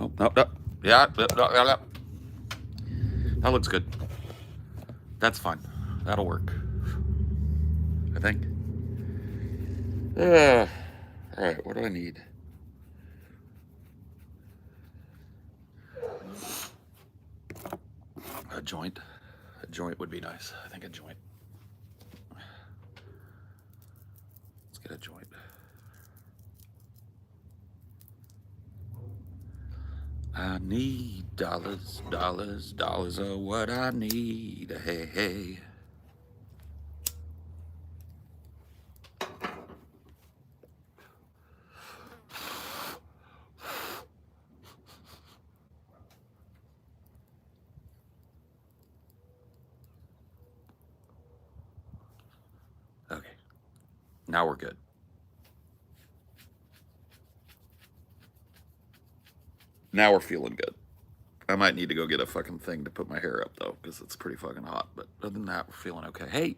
nope, nope, nope. Yeah, yep, yep, yep, yep. That looks good. That's fine. That'll work, I think. All right, what do I need? A joint. A joint would be nice. I think a joint. Let's get a joint. I need dollars, dollars, dollars are what I need. Hey, hey. Okay, now we're good. Now we're feeling good. I might need to go get a fucking thing to put my hair up, though, because it's pretty fucking hot. But other than that, we're feeling okay. Hey!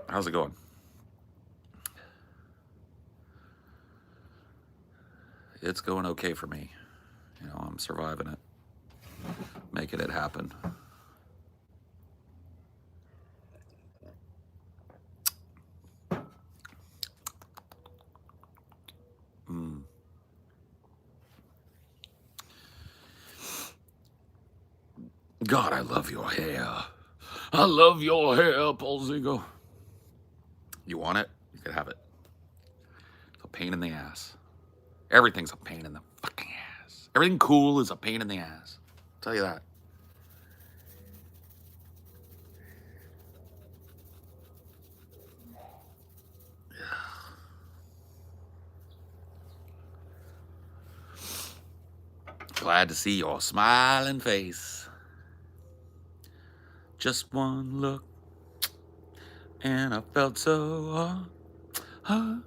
How's it going? It's going okay for me. You know, I'm surviving it. Making it happen. God, I love your hair. I love your hair, Paul Zigo. You want it? You can have it. It's a pain in the ass. Everything's a pain in the fucking ass. Everything cool is a pain in the ass. I'll tell you that. Glad to see your smiling face. Just one look, and I felt so hard.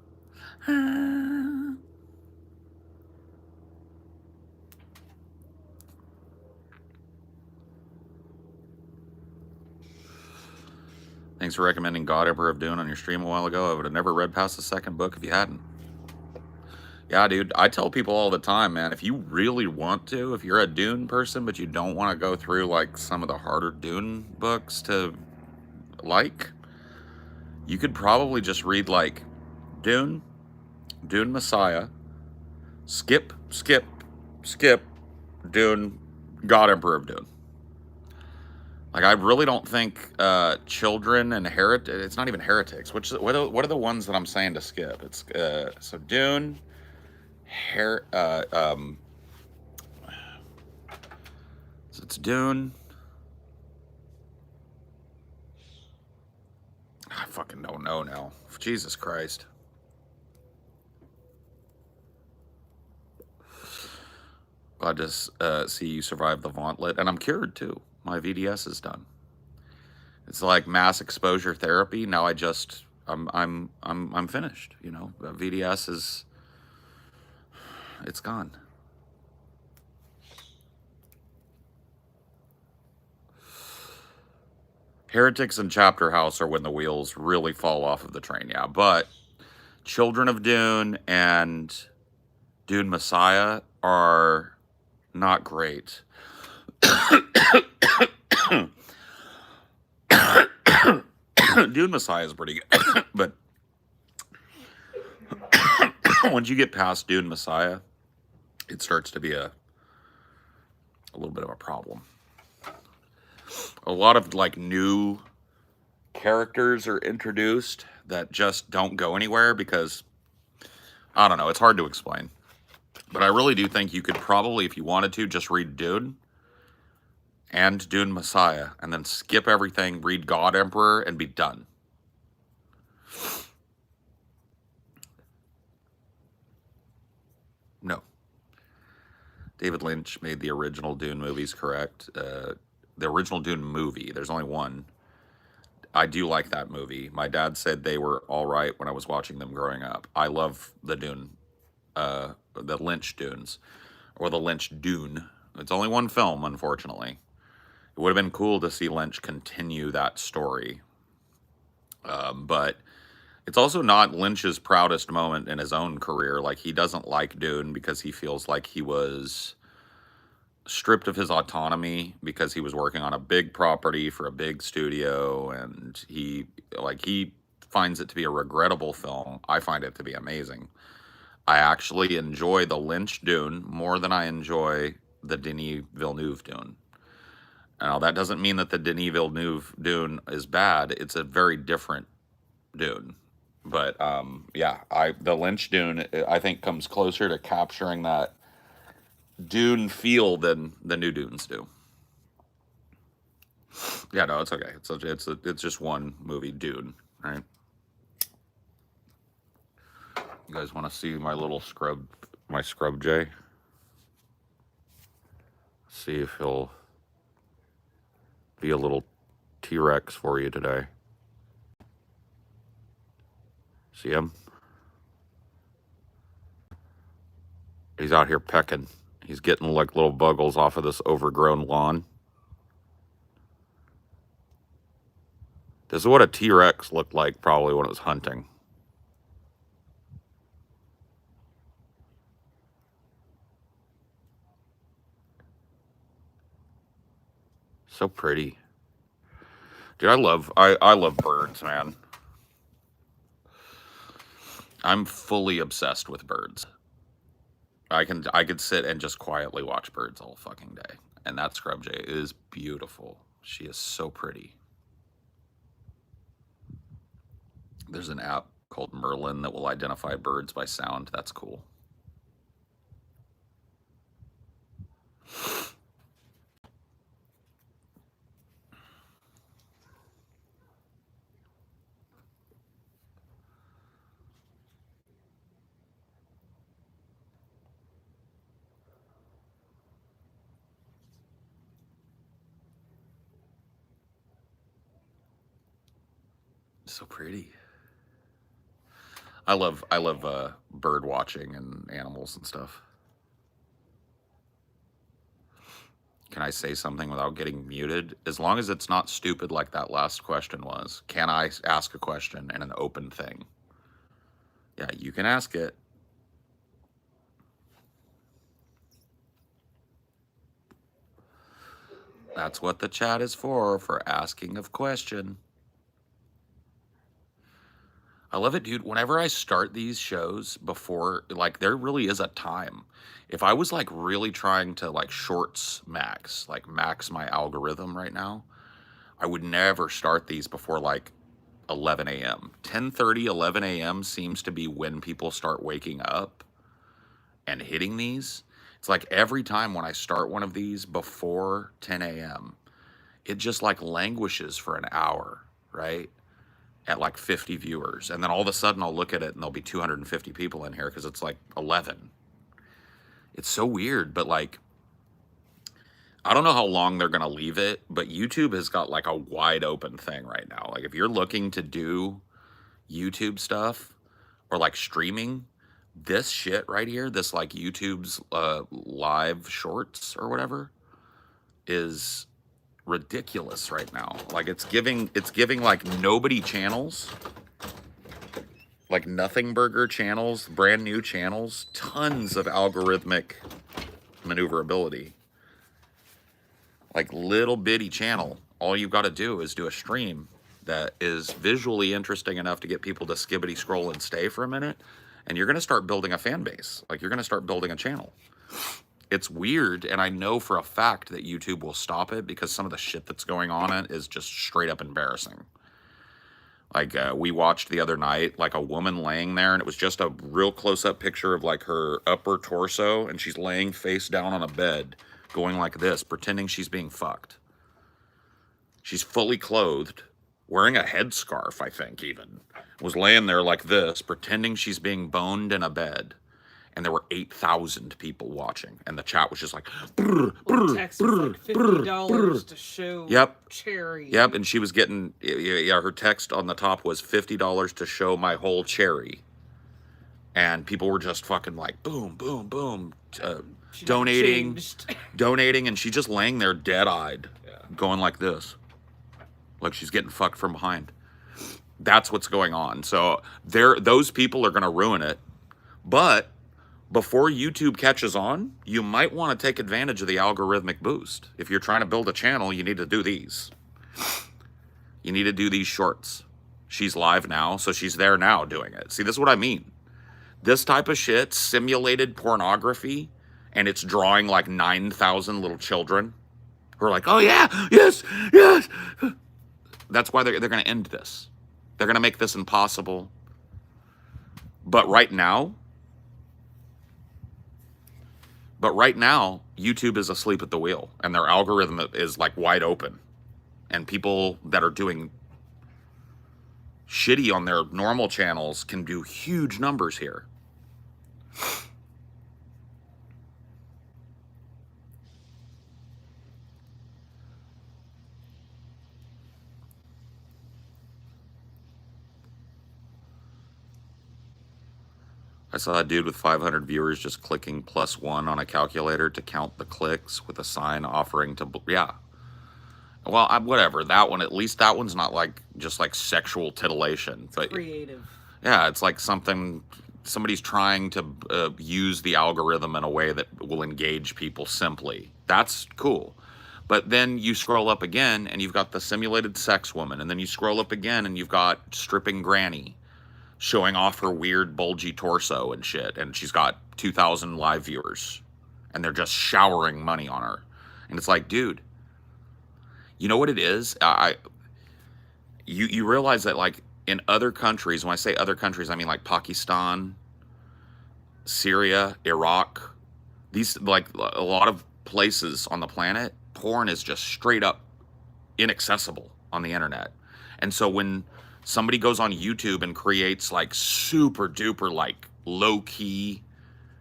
Thanks for recommending God Emperor of Dune on your stream a while ago. I would have never read past the second book if you hadn't. Yeah, dude, I tell people all the time, man, if you really want to, if you're a Dune person, but you don't want to go through, like, some of the harder Dune books to like, you could probably just read, like, Dune, Dune Messiah, skip, Dune, God Emperor of Dune. Like, I really don't think children and it's not even heretics. What are the ones that I'm saying to skip? It's so Dune, so it's Dune. I fucking don't know now. Jesus Christ. Glad to see you survive the gauntlet, and I'm cured too. My VDS is done. It's like mass exposure therapy. Now I'm finished. You know, VDS is, it's gone. Heretics and Chapter House are when the wheels really fall off of the train, yeah. But Children of Dune and Dune Messiah are not great. Dune Messiah is pretty good, but once you get past Dune Messiah, it starts to be a little bit of a problem. A lot of, like, new characters are introduced that just don't go anywhere because, I don't know, it's hard to explain. But I really do think you could probably, if you wanted to, just read Dune and Dune Messiah, and then skip everything, read God Emperor, and be done. No. David Lynch made the original Dune movies, correct? The original Dune movie, there's only one. I do like that movie. My dad said they were all right when I was watching them growing up. I love the Dune, the Lynch Dunes, or the Lynch Dune. It's only one film, unfortunately. It would have been cool to see Lynch continue that story. But It's also not Lynch's proudest moment in his own career. Like, he doesn't like Dune because he feels like he was stripped of his autonomy because he was working on a big property for a big studio, and he finds it to be a regrettable film. I find it to be amazing. I actually enjoy the Lynch Dune more than I enjoy the Denis Villeneuve Dune. Now, that doesn't mean that the Denis Villeneuve Dune is bad. It's a very different Dune. But yeah, the Lynch Dune, I think, comes closer to capturing that Dune feel than the new Dunes do. Yeah, no, it's okay. It's just one movie, Dune, right? You guys want to see my little scrub jay? See if he'll be a little T-Rex for you today. See him? He's out here pecking. He's getting like little buggles off of this overgrown lawn. This is what a T-Rex looked like probably when it was hunting. So pretty. Dude, I love birds, man. I'm fully obsessed with birds. I could sit and just quietly watch birds all fucking day. And that scrub jay is beautiful. She is so pretty. There's an app called Merlin that will identify birds by sound. That's cool. So pretty. I love bird watching and animals and stuff. Can I say something without getting muted? As long as it's not stupid like that last question was. Can I ask a question in an open thing? Yeah, you can ask it. That's what the chat is for asking of question. I love it, dude. Whenever I start these shows before, like, there really is a time. If I was like really trying to like shorts max, like max my algorithm right now, I would never start these before like 11 a.m. 10:30, 11 a.m. seems to be when people start waking up and hitting these. It's like every time when I start one of these before 10 a.m., it just like languishes for an hour, right? At like 50 viewers. And then all of a sudden I'll look at it and there'll be 250 people in here because it's like 11. It's so weird, but like, I don't know how long they're going to leave it, but YouTube has got like a wide open thing right now. Like if you're looking to do YouTube stuff or like streaming, this shit right here, this like YouTube's live shorts or whatever is ridiculous right now. Like it's giving like nobody channels, like nothing burger channels, brand new channels, tons of algorithmic maneuverability. Like little bitty channel. All you've got to do is do a stream that is visually interesting enough to get people to skibbity scroll and stay for a minute, and you're going to start building a fan base. Like you're going to start building a channel. It's weird, and I know for a fact that YouTube will stop it because some of the shit that's going on in it is just straight up embarrassing. Like we watched the other night, like a woman laying there, and it was just a real close-up picture of like her upper torso, and she's laying face down on a bed, going like this, pretending she's being fucked. She's fully clothed, wearing a headscarf, I think even. Was laying there like this, pretending she's being boned in a bed. And there were 8,000 people watching, and the chat was just like, brr, brr, text was like $50 to show cherry. Yep, and she was getting, yeah, her text on the top was $50 to show my whole cherry. And people were just fucking like, boom, boom, boom, donating, and she's just laying there dead-eyed, going like this. Like she's getting fucked from behind. That's what's going on. So those people are going to ruin it. But before YouTube catches on, you might want to take advantage of the algorithmic boost. If you're trying to build a channel, you need to do these. You need to do these shorts. She's live now, so she's there now doing it. See, this is what I mean. This type of shit, simulated pornography, and it's drawing like 9,000 little children who are like, oh yeah, yes, yes. That's why they're going to end this. They're going to make this impossible. But right now, YouTube is asleep at the wheel, and their algorithm is like wide open. And people that are doing shitty on their normal channels can do huge numbers here. I saw a dude with 500 viewers just clicking +1 on a calculator to count the clicks with a sign offering to, yeah. Well, whatever, that one, at least that one's not like, just like sexual titillation. But creative. Yeah, it's like somebody's trying to use the algorithm in a way that will engage people simply. That's cool. But then you scroll up again and you've got the simulated sex woman. And then you scroll up again and you've got stripping granny showing off her weird bulgy torso and shit. And she's got 2,000 live viewers. And they're just showering money on her. And it's like, dude, you know what it is? You realize that, like, in other countries, when I say other countries, I mean like Pakistan, Syria, Iraq, these, like, a lot of places on the planet, porn is just straight up inaccessible on the internet. And so when somebody goes on YouTube and creates like super duper like low key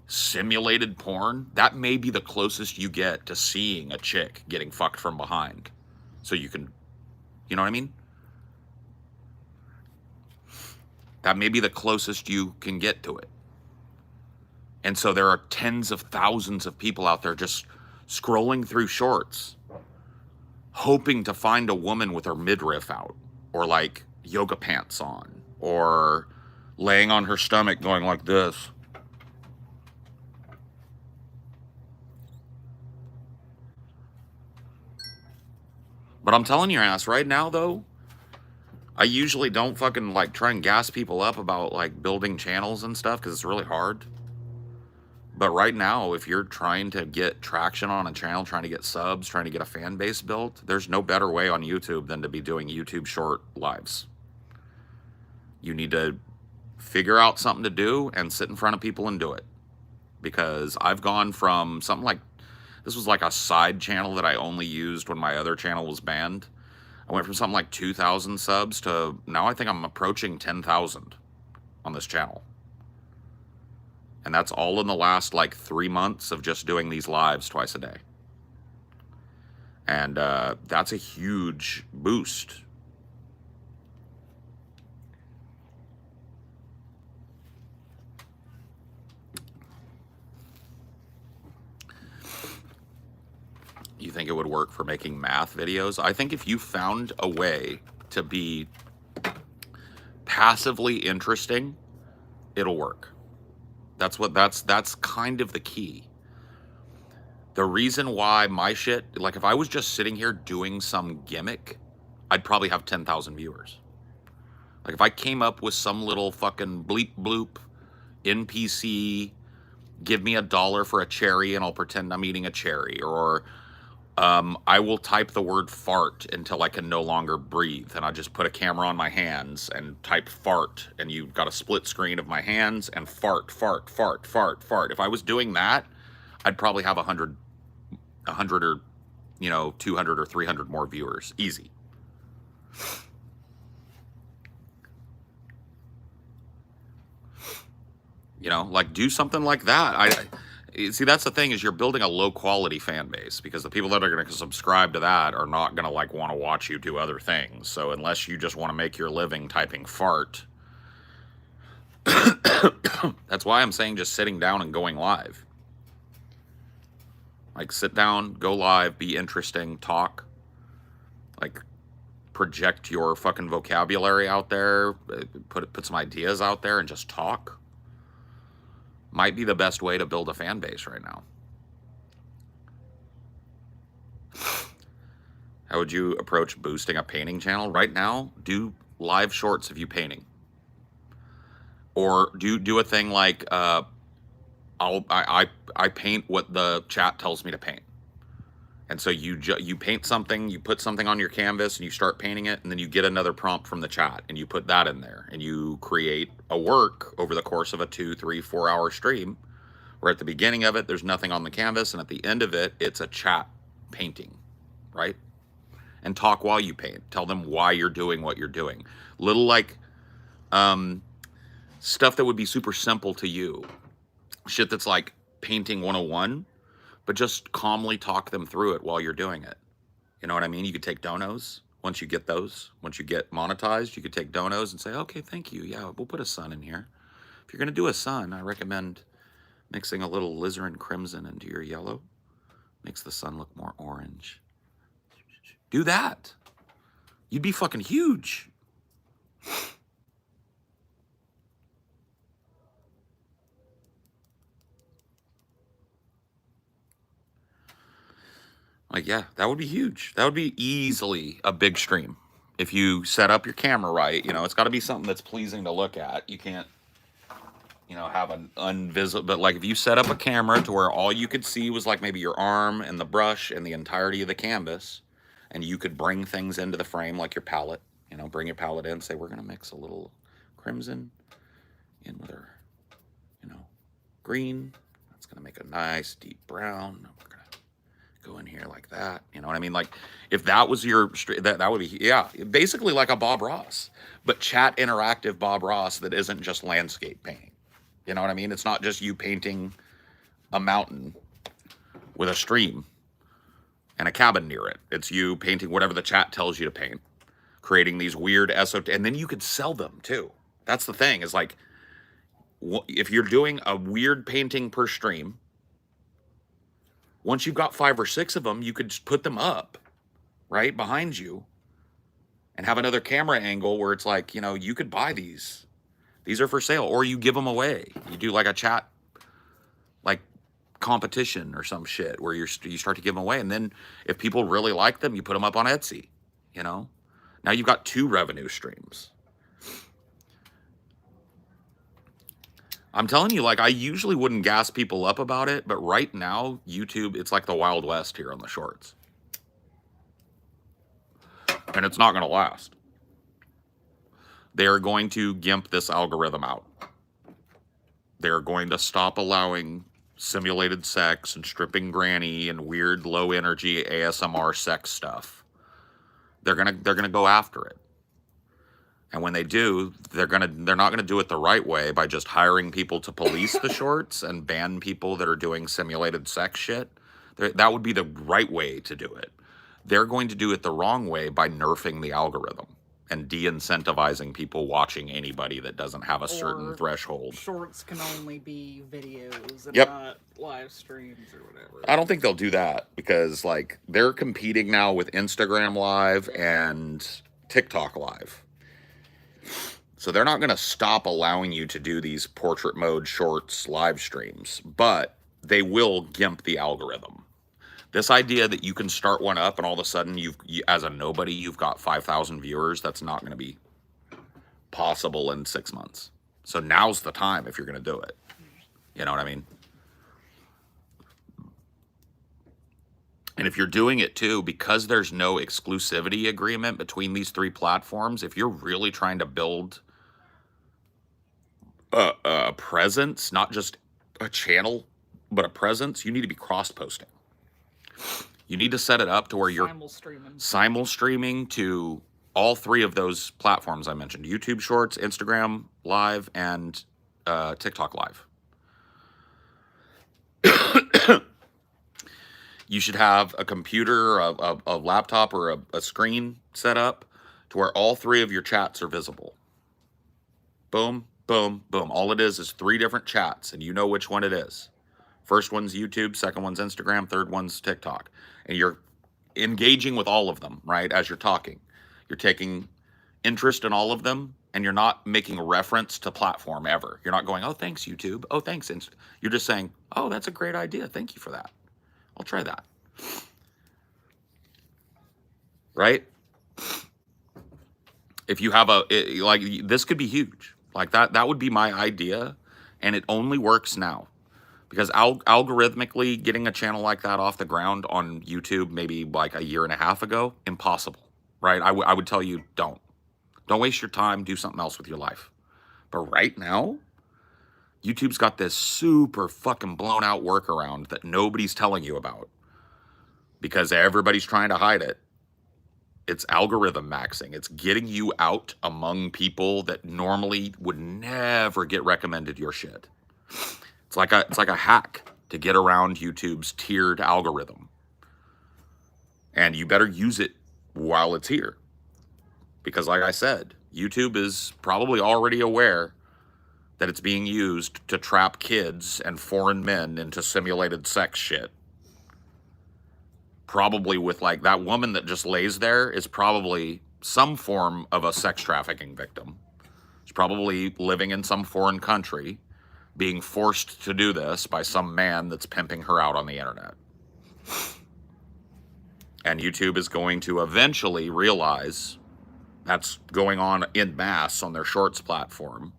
simulated porn, that may be the closest you get to seeing a chick getting fucked from behind. So you can, you know what I mean? That may be the closest you can get to it. And so there are tens of thousands of people out there just scrolling through shorts, hoping to find a woman with her midriff out, or like yoga pants on, or laying on her stomach going like this. But I'm telling your ass right now, though, I usually don't fucking like try and gas people up about like building channels and stuff because it's really hard. But right now, if you're trying to get traction on a channel, trying to get subs, trying to get a fan base built, there's no better way on YouTube than to be doing YouTube short lives. You need to figure out something to do and sit in front of people and do it. Because I've gone from something like, this was like a side channel that I only used when my other channel was banned. I went from something like 2,000 subs to now I think I'm approaching 10,000 on this channel. And that's all in the last like 3 months of just doing these lives twice a day. And that's a huge boost. You think it would work for making math videos? I think if you found a way to be passively interesting, it'll work. That's kind of the key. The reason why my shit, like if I was just sitting here doing some gimmick, I'd probably have 10,000 viewers. Like if I came up with some little fucking bleep bloop NPC, give me $1 for a cherry and I'll pretend I'm eating a cherry, or I will type the word fart until I can no longer breathe, and I just put a camera on my hands and type fart, and you've got a split screen of my hands and fart, fart, fart, fart, fart. If I was doing that, I'd probably have 100 or, 200 or 300 more viewers. Easy. Like do something like that. See, that's the thing, is you're building a low quality fan base, because the people that are going to subscribe to that are not going to like want to watch you do other things. So unless you just want to make your living typing fart, that's why I'm saying just sitting down and going live. Like sit down, go live, be interesting, talk. Like project your fucking vocabulary out there, put some ideas out there and just talk might be the best way to build a fan base right now. How would you approach boosting a painting channel? Right now, do live shorts of you painting. Or do a thing like I paint what the chat tells me to paint. And so you paint something, you put something on your canvas and you start painting it, and then you get another prompt from the chat and you put that in there and you create a work over the course of a 2, 3, 4 hour stream where at the beginning of it, there's nothing on the canvas, and at the end of it, it's a chat painting, right? And talk while you paint. Tell them why you're doing what you're doing. Little like stuff that would be super simple to you. Shit that's like painting 101. But just calmly talk them through it while you're doing it. You know what I mean? You could take donos once you get those. Once you get monetized, you could take donos and say, okay, thank you. Yeah, we'll put a sun in here. If you're going to do a sun, I recommend mixing a little alizarin crimson into your yellow. Makes the sun look more orange. Do that. You'd be fucking huge. Like, yeah, that would be huge. That would be easily a big stream. If you set up your camera right, you know, it's got to be something that's pleasing to look at. You can't, you know, have an invisible, but like if you set up a camera to where all you could see was like maybe your arm and the brush and the entirety of the canvas, and you could bring things into the frame like your palette, you know, bring your palette in, say, we're going to mix a little crimson in with our, you know, green. That's going to make a nice deep brown. Go in here like that, you know what I mean? Like, if that was your that would be, yeah, basically like a Bob Ross, but chat interactive Bob Ross that isn't just landscape painting. You know what I mean? It's not just you painting a mountain with a stream and a cabin near it. It's you painting whatever the chat tells you to paint, creating these weird and then you could sell them too. That's the thing, is like, if you're doing a weird painting per stream, once you've got 5 or 6 of them, you could just put them up right behind you and have another camera angle where it's like, you know, you could buy these. These are for sale, or you give them away. You do like a chat, like competition or some shit where you start to give them away. And then if people really like them, you put them up on Etsy, you know? Now you've got 2 revenue streams. I'm telling you, like, I usually wouldn't gas people up about it, but right now, YouTube, it's like the Wild West here on the shorts. And it's not going to last. They are going to gimp this algorithm out. They're going to stop allowing simulated sex and stripping granny and weird low energy ASMR sex stuff. They're gonna go after it. And when they do, they're not gonna do it the right way by just hiring people to police the shorts and ban people that are doing simulated sex shit. That would be the right way to do it. They're going to do it the wrong way by nerfing the algorithm and de-incentivizing people watching anybody that doesn't have a certain threshold. Shorts can only be videos and Yep. not live streams or whatever. I don't think they'll do that because, like, they're competing now with Instagram Live and TikTok Live. So they're not going to stop allowing you to do these portrait mode shorts live streams, but they will gimp the algorithm. This idea that you can start one up and all of a sudden as a nobody, you've got 5,000 viewers, that's not going to be possible in 6 months. So now's the time if you're going to do it. You know what I mean? And if you're doing it too, because there's no exclusivity agreement between these 3 platforms, if you're really trying to build a presence, not just a channel, but a presence, you need to be cross-posting. You need to set it up to where you're simul streaming to all 3 of those platforms I mentioned: YouTube Shorts, Instagram Live, and TikTok Live. You should have a computer, a laptop, or a screen set up to where all 3 of your chats are visible. Boom, boom, boom. All it is 3 different chats, and you know which one it is. First one's YouTube, second one's Instagram, third one's TikTok. And you're engaging with all of them, right, as you're talking. You're taking interest in all of them, and you're not making a reference to platform ever. You're not going, oh, thanks, YouTube. Oh, thanks. You're just saying, oh, that's a great idea. Thank you for that. I'll try that. Right? If you have like, this could be huge. Like that would be my idea. And it only works now. Because algorithmically getting a channel like that off the ground on YouTube maybe like a year and a half ago, impossible, right? I would tell you, don't waste your time, do something else with your life. But right now, YouTube's got this super fucking blown out workaround that nobody's telling you about because everybody's trying to hide it. It's algorithm maxing. It's getting you out among people that normally would never get recommended your shit. It's like a hack to get around YouTube's tiered algorithm. And you better use it while it's here. Because like I said, YouTube is probably already aware that it's being used to trap kids and foreign men into simulated sex shit. Probably with like that woman that just lays there is probably some form of a sex trafficking victim. She's probably living in some foreign country, being forced to do this by some man that's pimping her out on the internet. And YouTube is going to eventually realize that's going on en masse on their shorts platform.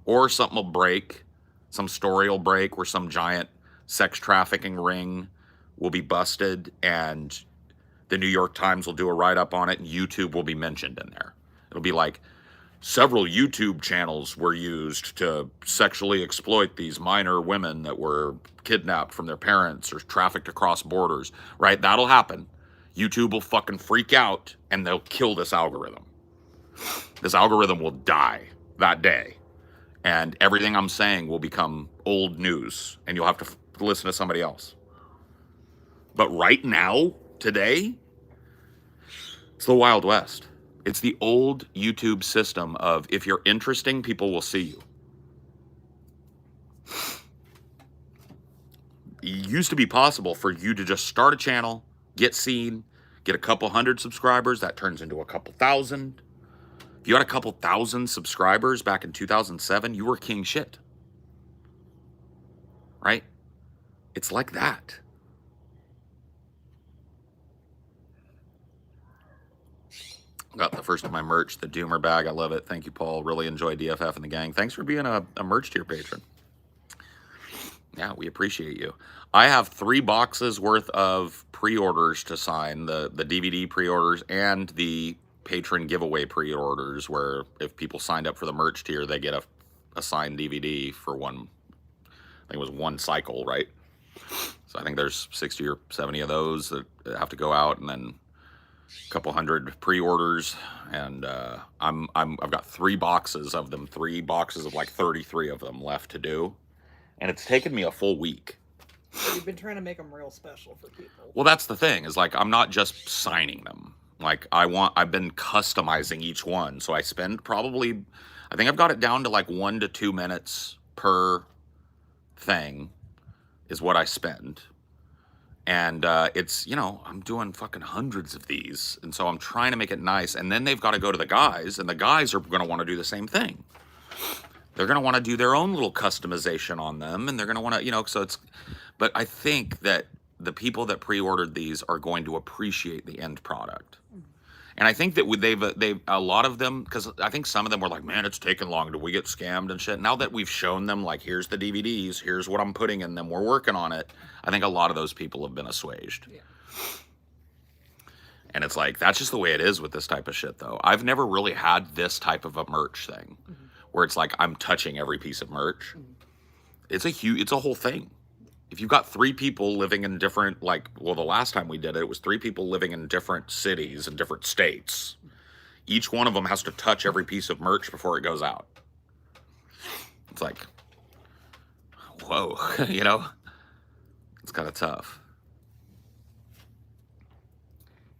Or something will break, some story will break where some giant sex trafficking ring will be busted and the New York Times will do a write-up on it and YouTube will be mentioned in there. It'll be like, several YouTube channels were used to sexually exploit these minor women that were kidnapped from their parents or trafficked across borders, right? That'll happen. YouTube will fucking freak out and they'll kill this algorithm. This algorithm will die that day. And everything I'm saying will become old news and you'll have to listen to somebody else. But right now, today, it's the Wild West. It's the old YouTube system of if you're interesting, people will see you. It used to be possible for you to just start a channel, get seen, get a couple hundred subscribers, that turns into a couple thousand. If you had a couple thousand subscribers back in 2007, you were king shit. Right? It's like that. Got the first of my merch, the Doomer bag. I love it. Thank you, Paul. Really enjoy DFF and the gang. Thanks for being a merch tier patron. Yeah, we appreciate you. I have 3 boxes worth of pre-orders to sign, the DVD pre-orders and the patron giveaway pre-orders, where if people signed up for the merch tier, they get a signed DVD for one, I think it was one cycle, right? So I think there's 60 or 70 of those that have to go out, and then a couple hundred pre-orders, and I've got 3 boxes of them, 3 boxes of like 33 of them left to do, and it's taken me a full week. So you've been trying to make them real special for people. Well, that's the thing, is like I'm not just signing them. Like I've been customizing each one, so I spend probably, I think I've got it down to like 1 to 2 minutes per thing is what I spend. And it's, you know, I'm doing fucking hundreds of these. And so I'm trying to make it nice. And then they've got to go to the guys. And the guys are going to want to do the same thing. They're going to want to do their own little customization on them. And they're going to want to, you know, so it's... But I think that the people that pre-ordered these are going to appreciate the end product. And I think that they've a lot of them, because I think some of them were like, man, it's taking long. Do we get scammed and shit? Now that we've shown them, like, here's the DVDs, here's what I'm putting in them, we're working on it. I think a lot of those people have been assuaged. Yeah. And it's like, that's just the way it is with this type of shit, though. I've never really had this type of a merch thing, where it's like I'm touching every piece of merch. It's a whole thing. If you've got 3 people living in different, like, well, the last time we did it, it was 3 people living in different cities and different states. Each one of them has to touch every piece of merch before it goes out. It's like, whoa, you know? It's kind of tough.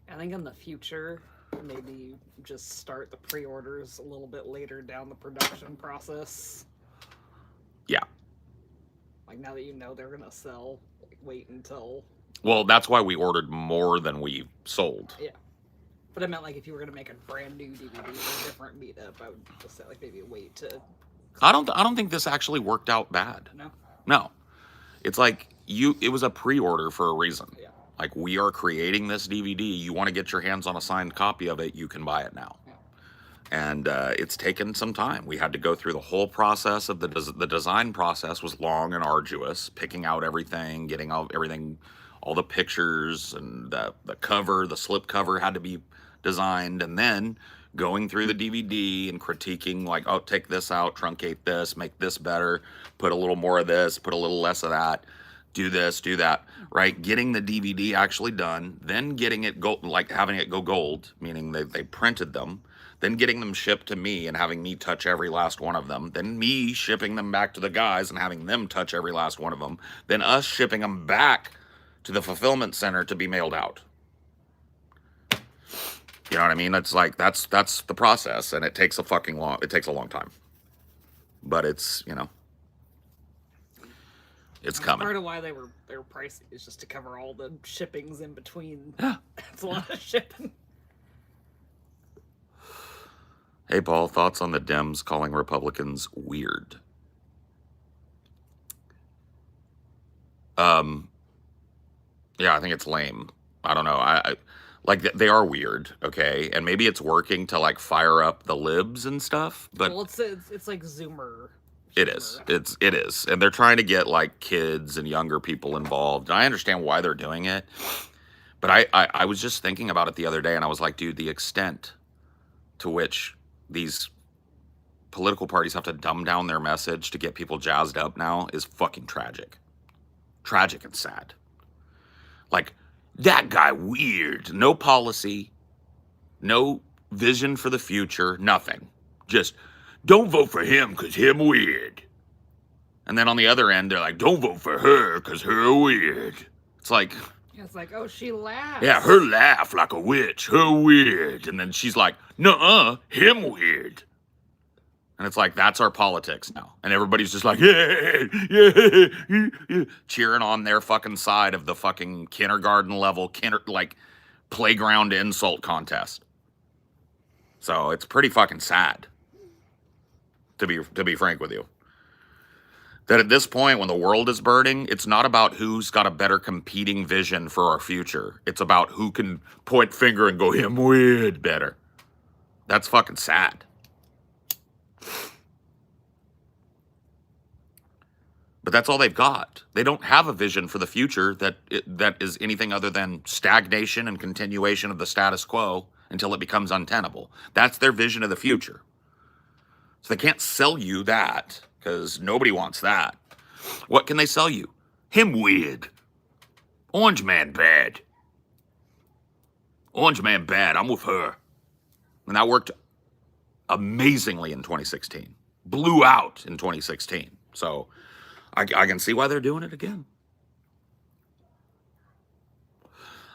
I think in the future, maybe just start the pre-orders a little bit later down the production process. Yeah. Like, now that you know they're gonna sell, like, wait until... Well, that's why we ordered more than we sold. Yeah. But I meant like if you were gonna make a brand new DVD for a different meetup, I would just say like maybe wait to. I don't think this actually worked out bad. No. No. It's like it was a pre-order for a reason. Yeah. Like, we are creating this DVD. You want to get your hands on a signed copy of it, you can buy it now. Yeah. And it's taken some time. We had to go through the whole process of the design process was long and arduous, picking out everything, getting everything, all the pictures and the cover, the slip cover had to be designed, and then going through the DVD and critiquing, like, oh, take this out, truncate this, make this better, put a little more of this, put a little less of that, do this, do that, right? Getting the DVD actually done, then getting it gold, like having it go gold, meaning they printed them, then getting them shipped to me and having me touch every last one of them, then me shipping them back to the guys and having them touch every last one of them, then us shipping them back to the fulfillment center to be mailed out. You know what I mean? It's like, that's the process, and it takes a long time. But it's, it's coming. Part of why they were pricey is just to cover all the shippings in between. Yeah. It's a lot of shipping. Hey, Paul, thoughts on the Dems calling Republicans weird? Yeah, I think it's lame. I don't know. Like, they are weird, okay? And maybe it's working to, like, fire up the libs and stuff, but... Well, it's like Zoomer. It is. It is. And they're trying to get, like, kids and younger people involved. And I understand why they're doing it. But I was just thinking about it the other day, and I was like, dude, the extent to which these political parties have to dumb down their message to get people jazzed up now is fucking tragic. Tragic and sad. Like, that guy weird. No policy. No vision for the future. Nothing. Just... don't vote for him because him weird. And then on the other end, they're like, don't vote for her because her weird. It's like... it's like, oh, she laughs. yeah, her laugh like a witch. Her weird. And then she's like, nuh-uh, him weird. And it's like, that's our politics now. And everybody's just like, yeah, cheering on their fucking side of the fucking kindergarten level, like, playground insult contest. So it's pretty fucking sad. To be frank with you, that at this point, when the world is burning, it's not about who's got a better competing vision for our future. It's about who can point finger and go, him weird better. That's fucking sad. But that's all they've got. They don't have a vision for the future that is anything other than stagnation and continuation of the status quo until it becomes untenable. That's their vision of the future. So they can't sell you that, because nobody wants that. What can they sell you? Him weird. Orange man bad. Orange man bad, I'm with her. And that worked amazingly in 2016. Blew out in 2016. So I can see why they're doing it again.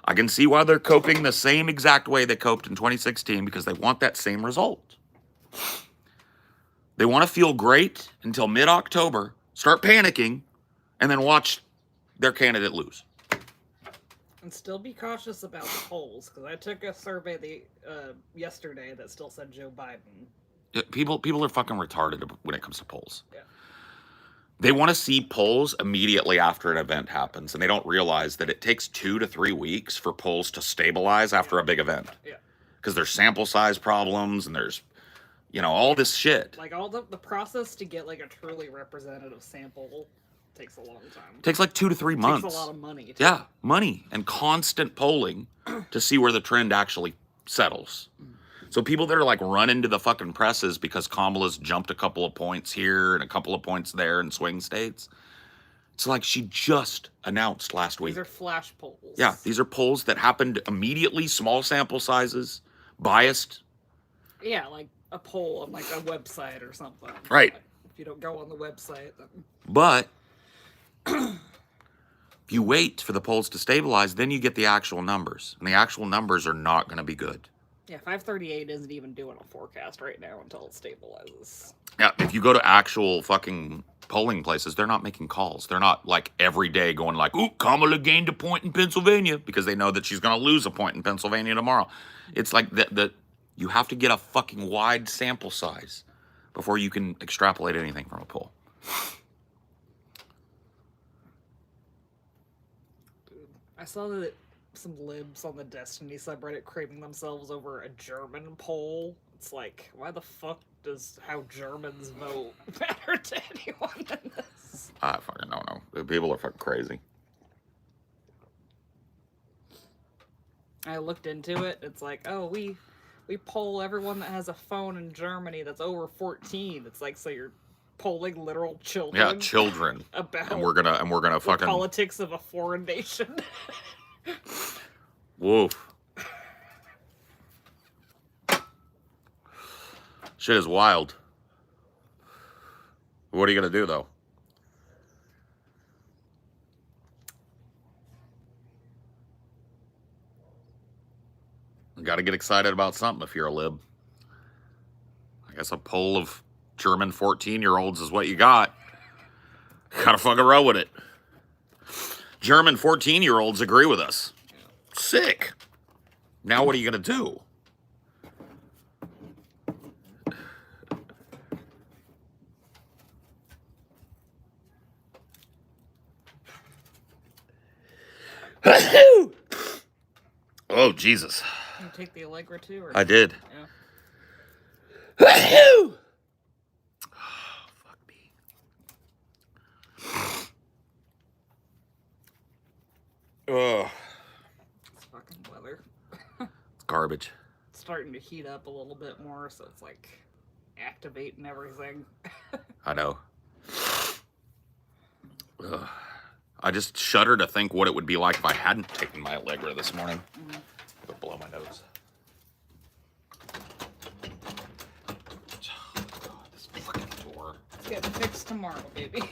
I can see why they're coping the same exact way they coped in 2016, because they want that same result. They want to feel great until mid-October, start panicking, and then watch their candidate lose. And still be cautious about the polls, because I took a survey yesterday that still said Joe Biden. People are fucking retarded when it comes to polls. Yeah. They want to see polls immediately after an event happens, and they don't realize that it takes 2 to 3 weeks for polls to stabilize after a big event. Yeah. Because there's sample size problems, and there's, all this shit. Like, all the process to get, like, a truly representative sample takes a long time. It takes like 2 to 3 months. Takes a lot of money, too. Yeah, money and constant polling to see where the trend actually settles. So people that are like running to the fucking presses because Kamala's jumped a couple of points here and a couple of points there in swing states. It's like she just announced last week. These are flash polls. Yeah, these are polls that happened immediately, small sample sizes, biased. Yeah, like a poll on like a website or something. Right. Like, if you don't go on the website, then... But if you wait for the polls to stabilize, then you get the actual numbers. And the actual numbers are not going to be good. Yeah, 538 isn't even doing a forecast right now until it stabilizes. Yeah, if you go to actual fucking polling places, they're not making calls. They're not like every day going like, "Ooh, Kamala gained a point in Pennsylvania," because they know that she's going to lose a point in Pennsylvania tomorrow. It's like that you have to get a fucking wide sample size before you can extrapolate anything from a poll. Dude, I saw that some libs on the Destiny subreddit craving themselves over a German poll. It's like, why the fuck does how Germans vote matter to anyone in this? I fucking don't know. People are fucking crazy. I looked into it. It's like, oh, we poll everyone that has a phone in Germany that's over 14. It's like, so you're polling literal children. Yeah, children. About and we're gonna the fucking politics of a foreign nation. Woof. Shit is wild. What are you gonna do though? Got to get excited about something if you're a lib. I guess a poll of German 14-year-olds is what you got. Gotta fucking roll with it. German 14-year-olds agree with us. Sick. Now what are you gonna do? Oh, Jesus. You take the Allegra too? Or I did. Yeah. Oh, fuck me. Ugh. It's fucking weather. It's garbage. It's starting to heat up a little bit more, so it's like activating everything. I know. Ugh. I just shudder to think what it would be like if I hadn't taken my Allegra this morning. It'll blow my nose. Oh, God, this fucking door. It's getting fixed tomorrow, baby.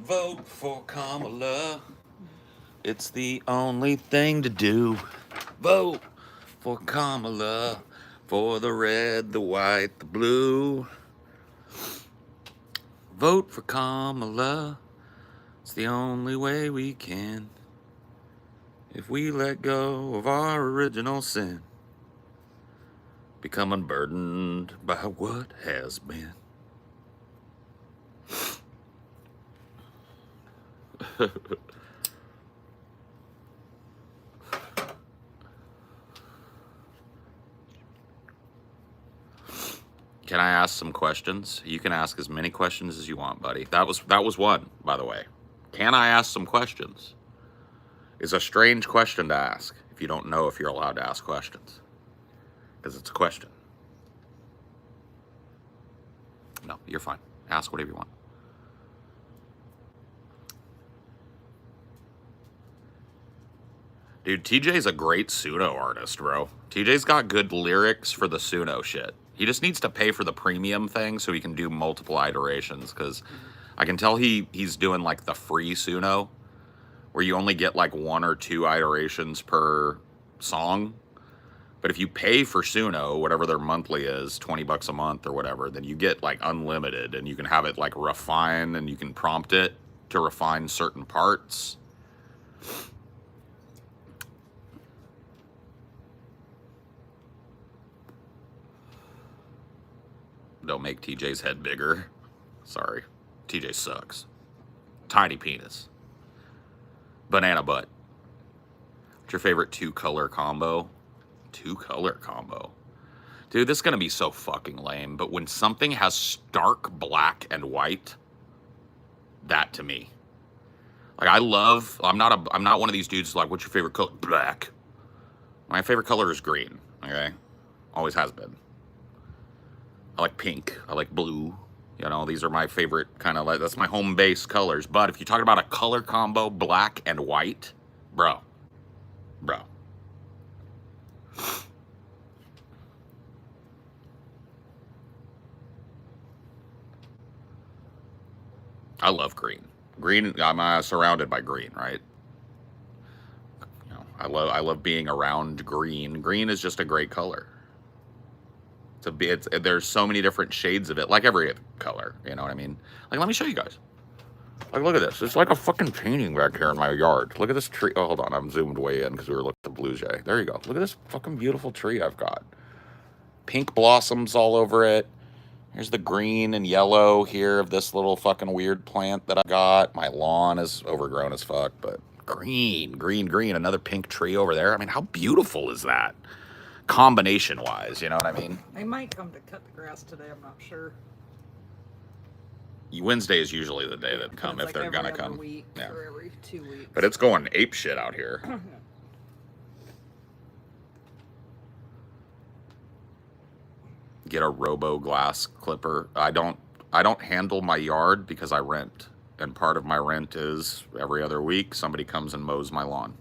Vote for Kamala. It's the only thing to do. Vote for Kamala. For the red, the white, the blue. Vote for Kamala. It's the only way we can. If we let go of our original sin. Become unburdened by what has been. Can I ask some questions? You can ask as many questions as you want, buddy. That was one, by the way. Can I ask some questions? It's a strange question to ask if you don't know if you're allowed to ask questions. Because it's a question. No, you're fine. Ask whatever you want. Dude, TJ's a great Suno artist, bro. TJ's got good lyrics for the Suno shit. He just needs to pay for the premium thing so he can do multiple iterations, because I can tell he's doing like the free Suno, where you only get like 1 or 2 iterations per song. But if you pay for Suno, whatever their monthly is, $20 a month or whatever, then you get like unlimited, and you can have it like refine, and you can prompt it to refine certain parts. Don't make TJ's head bigger. Sorry. TJ sucks. Tiny penis. Banana butt. What's your favorite 2-color combo? 2-color combo. Dude, this is gonna be so fucking lame, but when something has stark black and white, that to me. Like I'm not one of these dudes like, what's your favorite color? Black. My favorite color is green, okay? Always has been. I like pink, I like blue. You know, these are my favorite kind of, like, that's my home base colors. But if you're talking about a color combo, black and white, bro. I love green. Green, I'm surrounded by green, right? You know, I love being around green. Green is just a great color. There's so many different shades of it, like every color, you know what I mean? Like, let me show you guys. Like, look at this. It's like a fucking painting back here in my yard. Look at this tree. Oh, hold on. I'm zoomed way in because we were looking at the blue jay. There you go. Look at this fucking beautiful tree I've got. Pink blossoms all over it. Here's the green and yellow here of this little fucking weird plant that I got. My lawn is overgrown as fuck, but green. Another pink tree over there. I mean, how beautiful is that? Combination-wise, you know what I mean? They might come to cut the grass today, I'm not sure. Wednesday is usually the day that come, if like they're every gonna other come. Week Yeah. or every 2 weeks. But it's going ape shit out here. Get a robo glass clipper. I don't handle my yard because I rent, and part of my rent is every other week somebody comes and mows my lawn.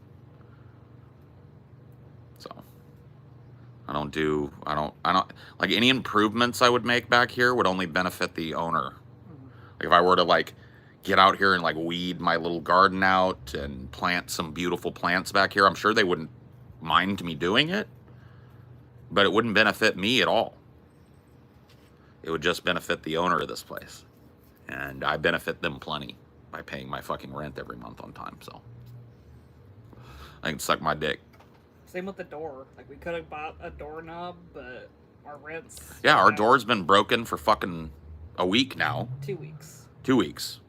So I don't like any improvements I would make back here would only benefit the owner. Like if I were to like get out here and like weed my little garden out and plant some beautiful plants back here, I'm sure they wouldn't mind me doing it, but it wouldn't benefit me at all. It would just benefit the owner of this place. And I benefit them plenty by paying my fucking rent every month on time, so I can suck my dick. Same with the door. Like, we could have bought a doorknob, but our rent's... Yeah, our door's been broken for fucking a week now. 2 weeks. 2 weeks.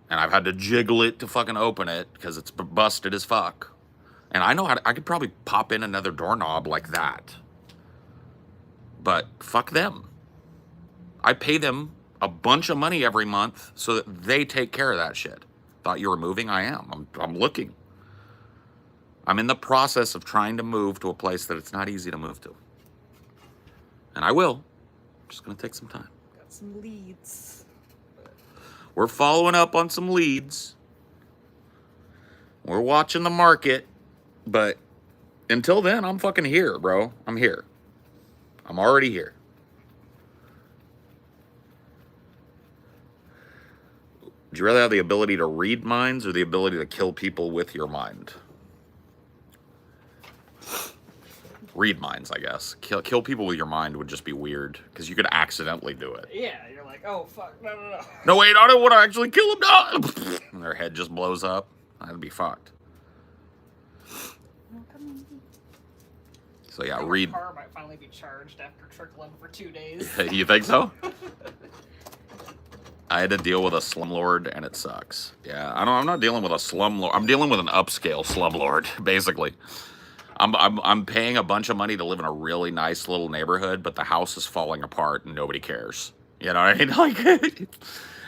And I've had to jiggle it to fucking open it because it's busted as fuck. And I know I could probably pop in another doorknob like that. But fuck them. I pay them a bunch of money every month so that they take care of that shit. Thought you were moving? I am. I'm looking. I'm in the process of trying to move to a place that it's not easy to move to. And I will. Just gonna take some time. Got some leads. We're following up on some leads. We're watching the market. But until then, I'm fucking here, bro. I'm here. I'm already here. Would you rather have the ability to read minds or the ability to kill people with your mind? Read minds, I guess. Kill people with your mind would just be weird, because you could accidentally do it. Yeah, you're like, oh, fuck, no. No, wait, I don't want to actually kill them. No! And their head just blows up. That'd be fucked. So yeah, read. My car might finally be charged after trickling for 2 days. You think so? I had to deal with a slumlord, and it sucks. Yeah, I'm not dealing with a slumlord. I'm dealing with an upscale slumlord, basically. I'm paying a bunch of money to live in a really nice little neighborhood, but the house is falling apart and nobody cares. You know what I mean? Like,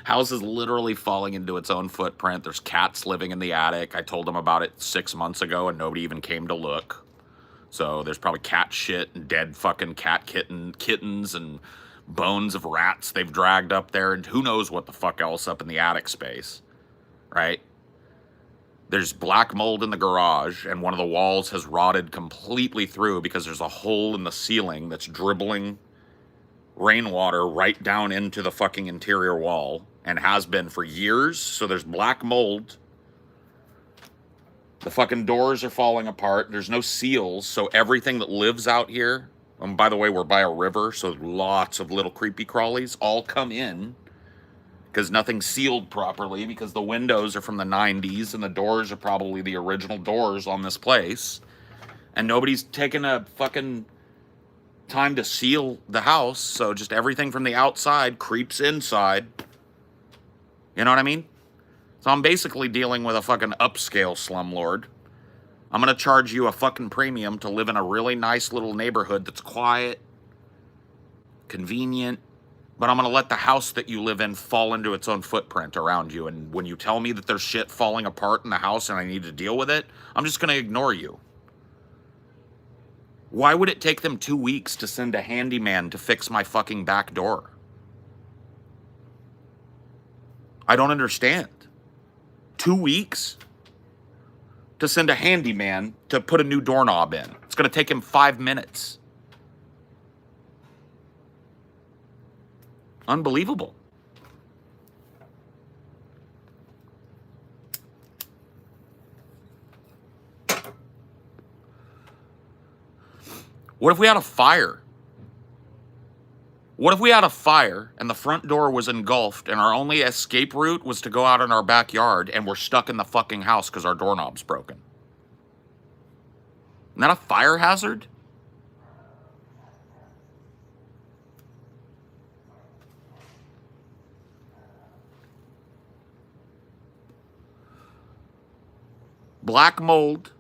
house is literally falling into its own footprint. There's cats living in the attic. I told them about it 6 months ago, and nobody even came to look. So there's probably cat shit and dead fucking kittens and bones of rats they've dragged up there, and who knows what the fuck else up in the attic space, right? There's black mold in the garage, and one of the walls has rotted completely through because there's a hole in the ceiling that's dribbling rainwater right down into the fucking interior wall, and has been for years. So there's black mold. The fucking doors are falling apart. There's no seals, so everything that lives out here, and by the way, we're by a river, so lots of little creepy crawlies all come in because nothing's sealed properly, because the windows are from the 90s and the doors are probably the original doors on this place, and nobody's taken a fucking time to seal the house, so just everything from the outside creeps inside. You know what I mean? So I'm basically dealing with a fucking upscale slumlord I'm going to charge you a fucking premium to live in a really nice little neighborhood that's quiet, convenient, but I'm going to let the house that you live in fall into its own footprint around you. And when you tell me that there's shit falling apart in the house and I need to deal with it, I'm just going to ignore you. Why would it take them 2 weeks to send a handyman to fix my fucking back door? I don't understand. 2 weeks to send a handyman to put a new doorknob in. It's going to take him 5 minutes. Unbelievable. What if we had a fire? What if we had a fire and the front door was engulfed and our only escape route was to go out in our backyard and we're stuck in the fucking house because our doorknob's broken? Isn't that a fire hazard? Black mold.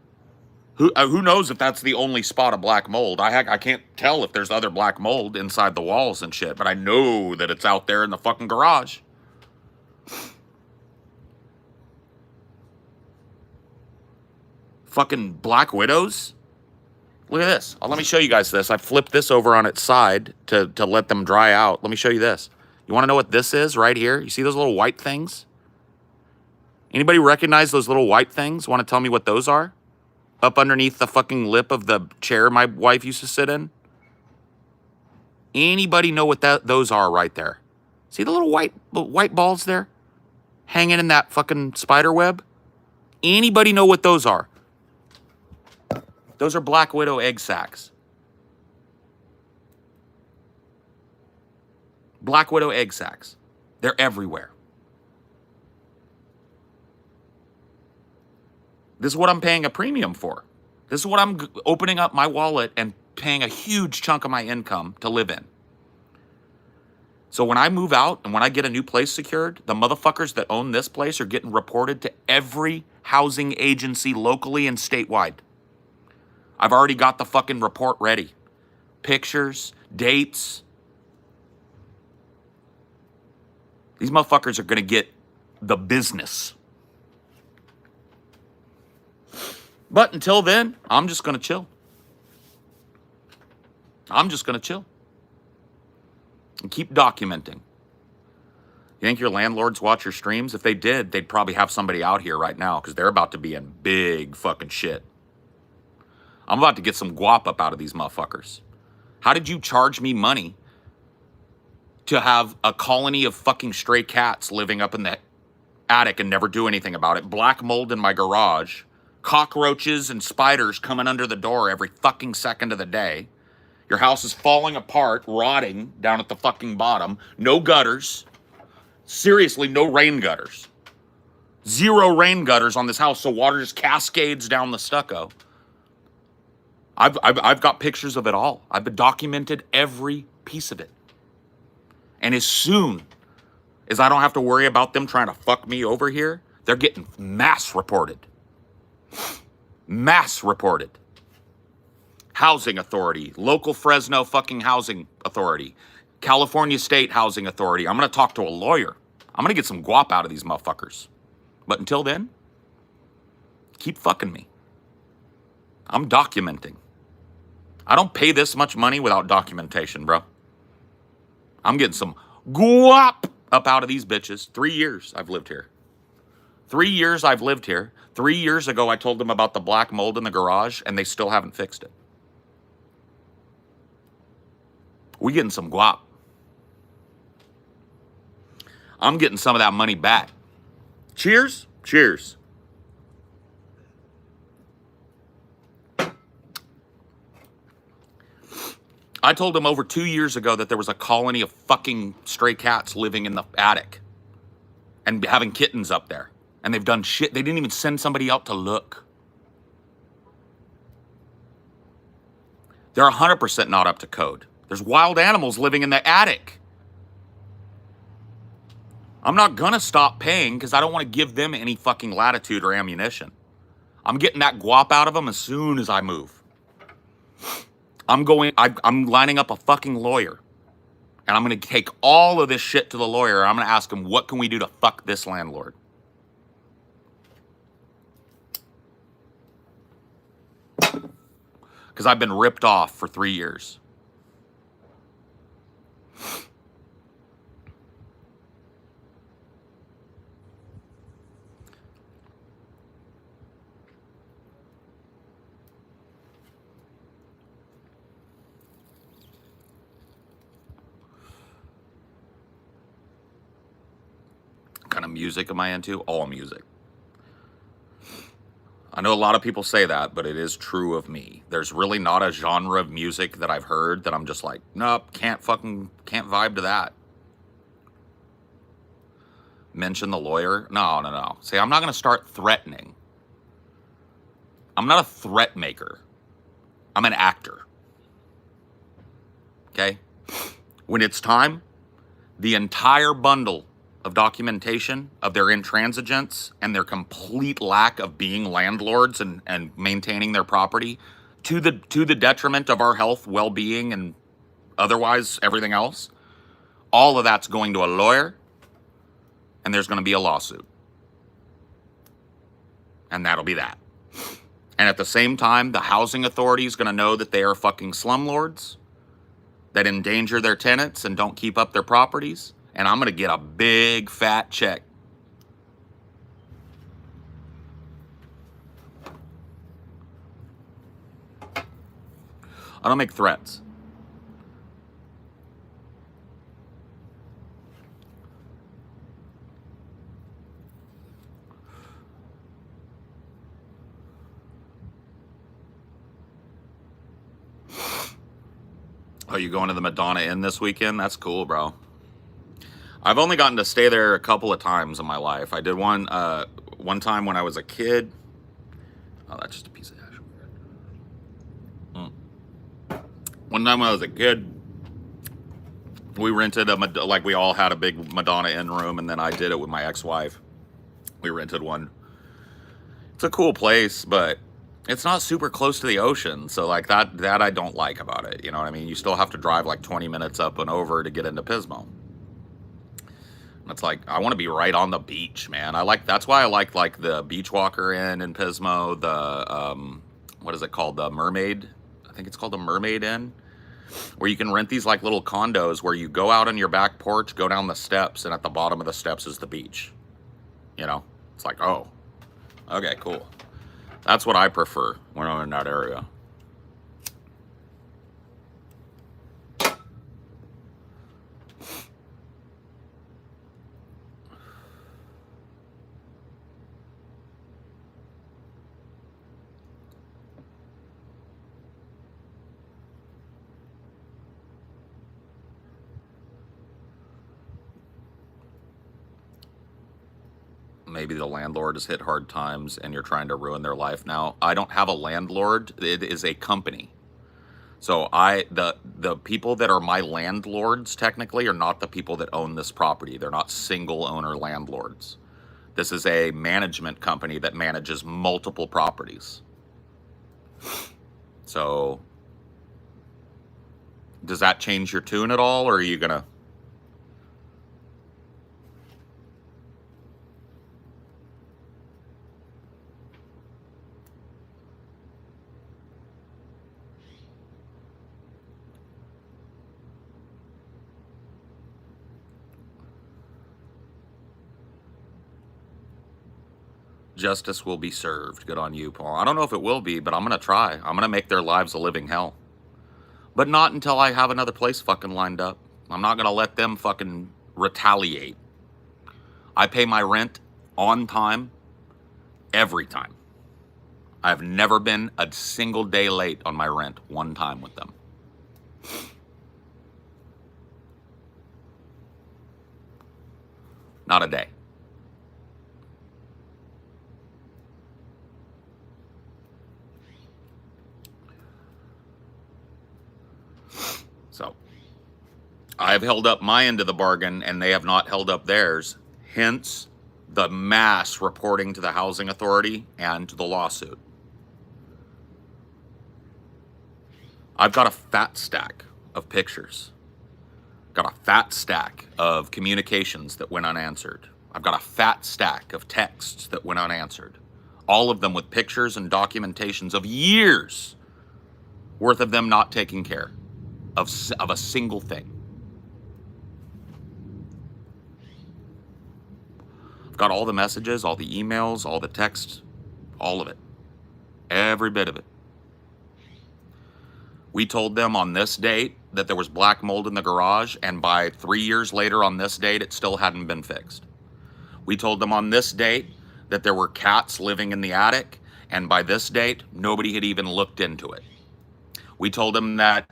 Who knows if that's the only spot of black mold? I can't tell if there's other black mold inside the walls and shit, but I know that it's out there in the fucking garage. Fucking black widows? Look at this. Let me show you guys this. I flipped this over on its side to let them dry out. Let me show you this. You want to know what this is right here? You see those little white things? Anybody recognize those little white things? Want to tell me what those are? Up underneath the fucking lip of the chair my wife used to sit in? Anybody know what those are right there? See the little white balls there? Hanging in that fucking spider web? Anybody know what those are? Those are black widow egg sacs. Black widow egg sacs. They're everywhere. This is what I'm paying a premium for. This is what I'm opening up my wallet and paying a huge chunk of my income to live in. So when I move out and when I get a new place secured, the motherfuckers that own this place are getting reported to every housing agency locally and statewide. I've already got the fucking report ready. Pictures, dates. These motherfuckers are going to get the business. But until then, I'm just going to chill. I'm just going to chill. And keep documenting. You think your landlords watch your streams? If they did, they'd probably have somebody out here right now because they're about to be in big fucking shit. I'm about to get some guap up out of these motherfuckers. How did you charge me money to have a colony of fucking stray cats living up in the attic and never do anything about it? Black mold in my garage. Cockroaches and spiders coming under the door every fucking second of the day. Your house is falling apart, rotting down at the fucking bottom. No gutters. Seriously, no rain gutters. 0 rain gutters on this house, so water just cascades down the stucco. I've got pictures of it all. I've documented every piece of it. And as soon as I don't have to worry about them trying to fuck me over here, they're getting mass reported. Mass reported. Housing Authority, local Fresno fucking housing authority, California State Housing Authority. I'm going to talk to a lawyer. I'm going to get some guap out of these motherfuckers. But until then, keep fucking me. I'm documenting. I don't pay this much money without documentation, bro. I'm getting some guap up out of these bitches. 3 years I've lived here. 3 years I've lived here. 3 years ago, I told them about the black mold in the garage, and they still haven't fixed it. We getting some guap. I'm getting some of that money back. Cheers. Cheers. I told them over 2 years ago that there was a colony of fucking stray cats living in the attic and having kittens up there. And they've done shit. They didn't even send somebody out to look. They're 100% not up to code. There's wild animals living in the attic. I'm not going to stop paying because I don't want to give them any fucking latitude or ammunition. I'm getting that guap out of them as soon as I move. I'm lining up a fucking lawyer. And I'm going to take all of this shit to the lawyer. And I'm going to ask him, what can we do to fuck this landlord? Because I've been ripped off for 3 years. What kind of music am I into? All music. I know a lot of people say that, but it is true of me. There's really not a genre of music that I've heard that I'm just like, nope, can't vibe to that. Mention the lawyer? No. See, I'm not going to start threatening. I'm not a threat maker. I'm an actor. Okay? When it's time, the entire bundle of documentation of their intransigence and their complete lack of being landlords and maintaining their property to the detriment of our health, well-being, and otherwise everything else, all of that's going to a lawyer, and there's going to be a lawsuit. And that'll be that. And at the same time, the housing authority is going to know that they are fucking slumlords that endanger their tenants and don't keep up their properties. And I'm going to get a big fat check. I don't make threats. Oh, you going to the Madonna Inn this weekend? That's cool, bro. I've only gotten to stay there a couple of times in my life. I did one time when I was a kid. Oh, that's just a piece of ash. One time when I was a kid, we rented like we all had a big Madonna Inn room, and then I did it with my ex-wife. We rented one. It's a cool place, but it's not super close to the ocean, so like that I don't like about it. You know what I mean? You still have to drive like 20 minutes up and over to get into Pismo. It's like, I want to be right on the beach, man. That's why I like the Beach Walker Inn in Pismo, the, what is it called? The Mermaid. I think it's called the Mermaid Inn, where you can rent these like little condos where you go out on your back porch, go down the steps, and at the bottom of the steps is the beach. You know, it's like, oh, okay, cool. That's what I prefer when I'm in that area. Maybe the landlord has hit hard times and you're trying to ruin their life. Now, I don't have a landlord. It is a company. So the people that are my landlords technically are not the people that own this property. They're not single owner landlords. This is a management company that manages multiple properties. So does that change your tune at all, or are you gonna? Justice will be served. Good on you, Paul. I don't know if it will be, but I'm going to try. I'm going to make their lives a living hell. But not until I have another place fucking lined up. I'm not going to let them fucking retaliate. I pay my rent on time every time. I've never been a single day late on my rent one time with them. Not a day. So, I've held up my end of the bargain, and they have not held up theirs. Hence, the mass reporting to the housing authority and to the lawsuit. I've got a fat stack of pictures. Got a fat stack of communications that went unanswered. I've got a fat stack of texts that went unanswered. All of them with pictures and documentations of years worth of them not taking care of a single thing. I've got all the messages, all the emails, all the texts, all of it. Every bit of it. We told them on this date that there was black mold in the garage, and by 3 years later on this date, it still hadn't been fixed. We told them on this date that there were cats living in the attic, and by this date, nobody had even looked into it. We told them that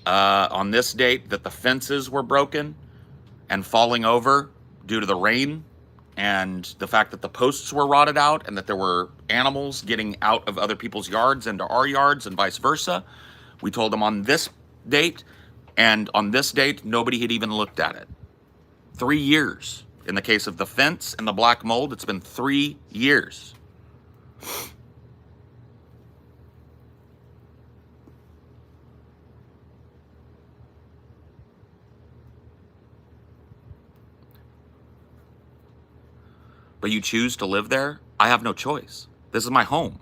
on this date that the fences were broken and falling over due to the rain, and the fact that the posts were rotted out, and that there were animals getting out of other people's yards into our yards and vice versa. We told them on this date, and on this date, nobody had even looked at it. 3 years. In the case of the fence and the black mold, it's been 3 years. But you choose to live there? I have no choice. This is my home.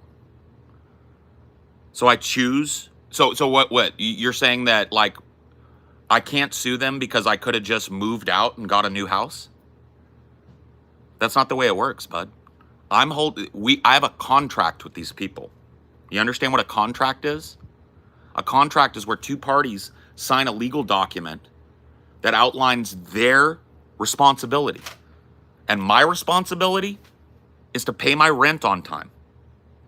So I choose. So what? You're saying that, like, I can't sue them because I could have just moved out and got a new house? That's not the way it works, bud. I have a contract with these people. You understand what a contract is? A contract is where two parties sign a legal document that outlines their responsibility. And my responsibility is to pay my rent on time.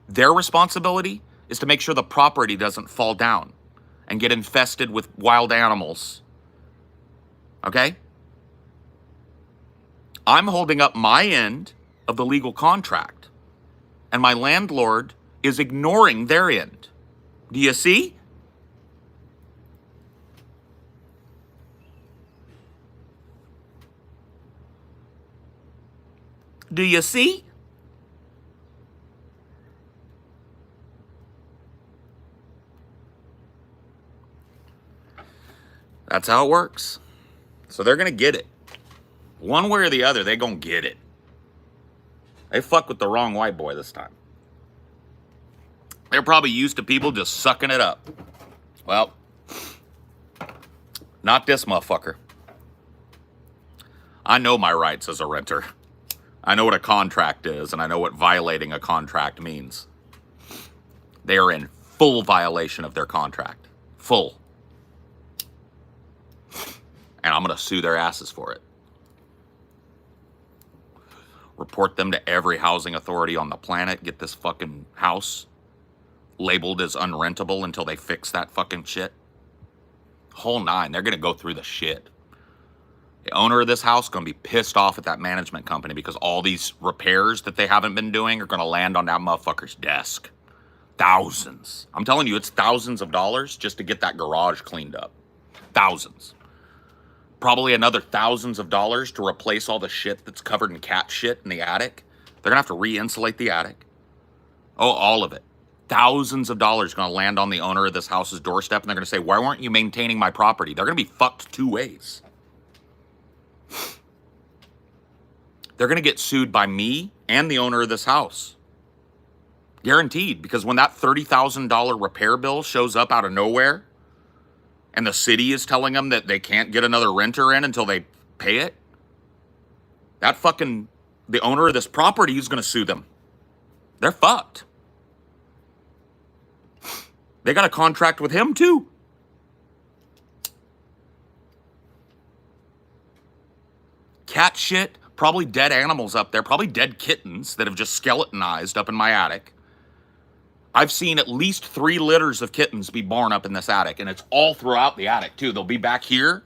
Their responsibility is to make sure the property doesn't fall down and get infested with wild animals. Okay? I'm holding up my end of the legal contract, and my landlord is ignoring their end. Do you see? Do you see? That's how it works. So they're going to get it. One way or the other, they're going to get it. They fuck with the wrong white boy this time. They're probably used to people just sucking it up. Well, not this motherfucker. I know my rights as a renter. I know what a contract is, and I know what violating a contract means. They are in full violation of their contract. Full. And I'm going to sue their asses for it. Report them to every housing authority on the planet. Get this fucking house labeled as unrentable until they fix that fucking shit. Whole nine. They're going to go through the shit. The owner of this house is going to be pissed off at that management company because all these repairs that they haven't been doing are going to land on that motherfucker's desk. Thousands. I'm telling you, it's thousands of dollars just to get that garage cleaned up. Thousands. Probably another thousands of dollars to replace all the shit that's covered in cat shit in the attic. They're going to have to re-insulate the attic. Oh, all of it. Thousands of dollars going to land on the owner of this house's doorstep, and they're going to say, why weren't you maintaining my property? They're going to be fucked two ways. They're going to get sued by me and the owner of this house. Guaranteed, because when that $30,000 repair bill shows up out of nowhere, and the city is telling them that they can't get another renter in until they pay it, the owner of this property is going to sue them. They're fucked. They got a contract with him too. Cat shit, probably dead animals up there, probably dead kittens that have just skeletonized up in my attic. I've seen at least 3 litters of kittens be born up in this attic, and it's all throughout the attic, too. They'll be back here.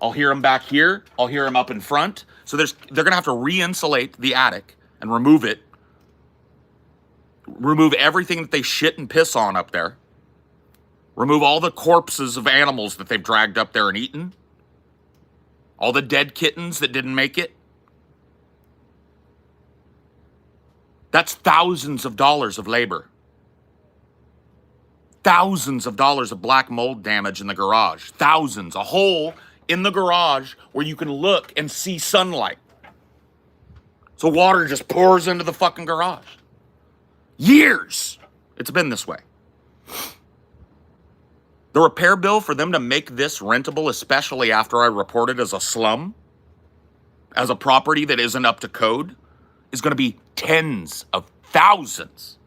I'll hear them back here. I'll hear them up in front. So they're going to have to re-insulate the attic and remove it. Remove everything that they shit and piss on up there. Remove all the corpses of animals that they've dragged up there and eaten. All the dead kittens that didn't make it. That's thousands of dollars of labor. Thousands of dollars of black mold damage in the garage. Thousands. A hole in the garage where you can look and see sunlight. So water just pours into the fucking garage. Years. It's been this way. The repair bill for them to make this rentable, especially after I report it as a slum, as a property that isn't up to code, is going to be tens of thousands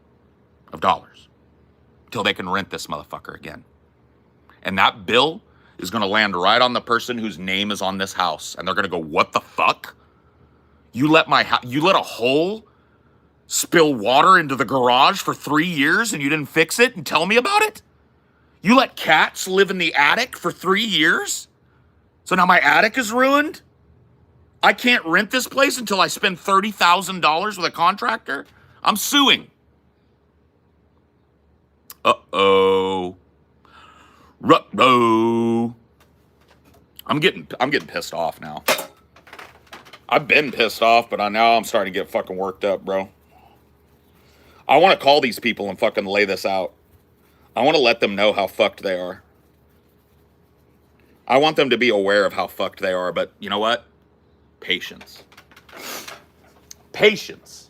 of dollars until they can rent this motherfucker again. And that bill is going to land right on the person whose name is on this house. And they're going to go, what the fuck? You let a hole spill water into the garage for 3 years and you didn't fix it and tell me about it? You let cats live in the attic for 3 years? So now my attic is ruined? I can't rent this place until I spend $30,000 with a contractor? I'm suing. Uh-oh. Ruh-roh. I'm getting pissed off now. I've been pissed off, but now I'm starting to get fucking worked up, bro. I want to call these people and fucking lay this out. I want to let them know how fucked they are. I want them to be aware of how fucked they are, but you know what? Patience. Patience.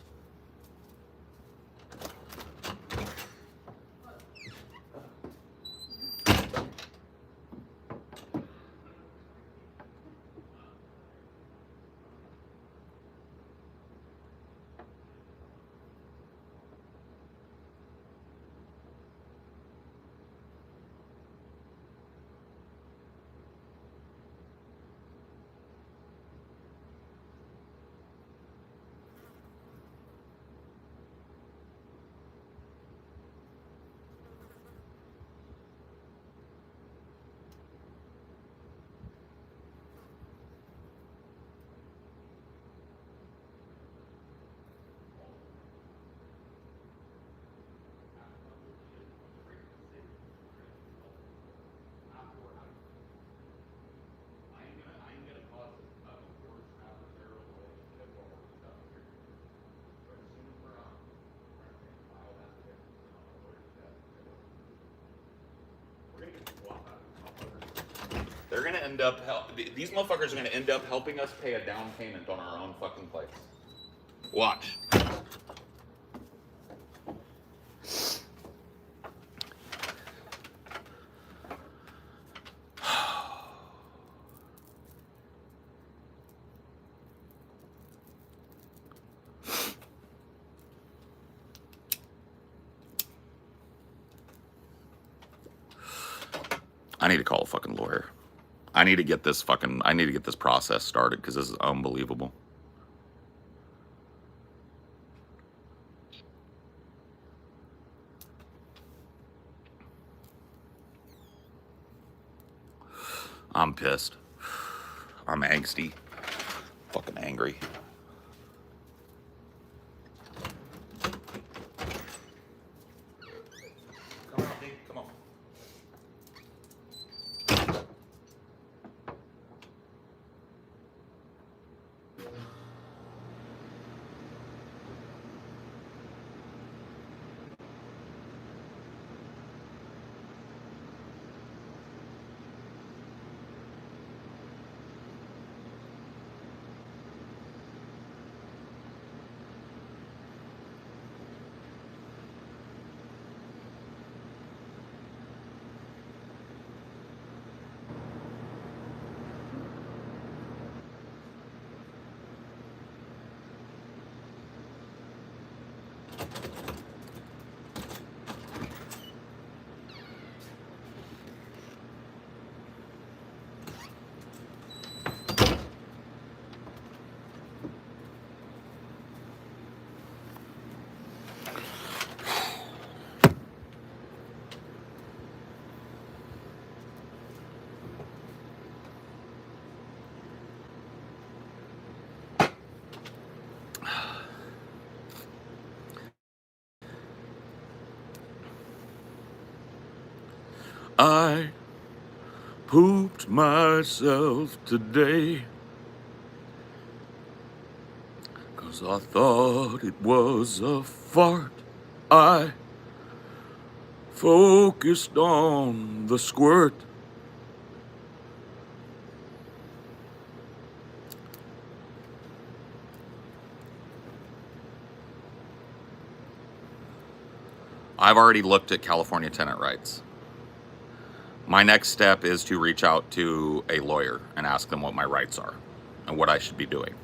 They're gonna end up these motherfuckers are gonna end up helping us pay a down payment on our own fucking place. Watch. I need to call a fucking lawyer. I need to get this process started because this is unbelievable. I'm pissed. I'm angsty. Fucking angry. Come on, Dave. Come on. I pooped myself today, 'cause I thought it was a fart. I focused on the squirt. I've already looked at California tenant rights. My next step is to reach out to a lawyer and ask them what my rights are and what I should be doing.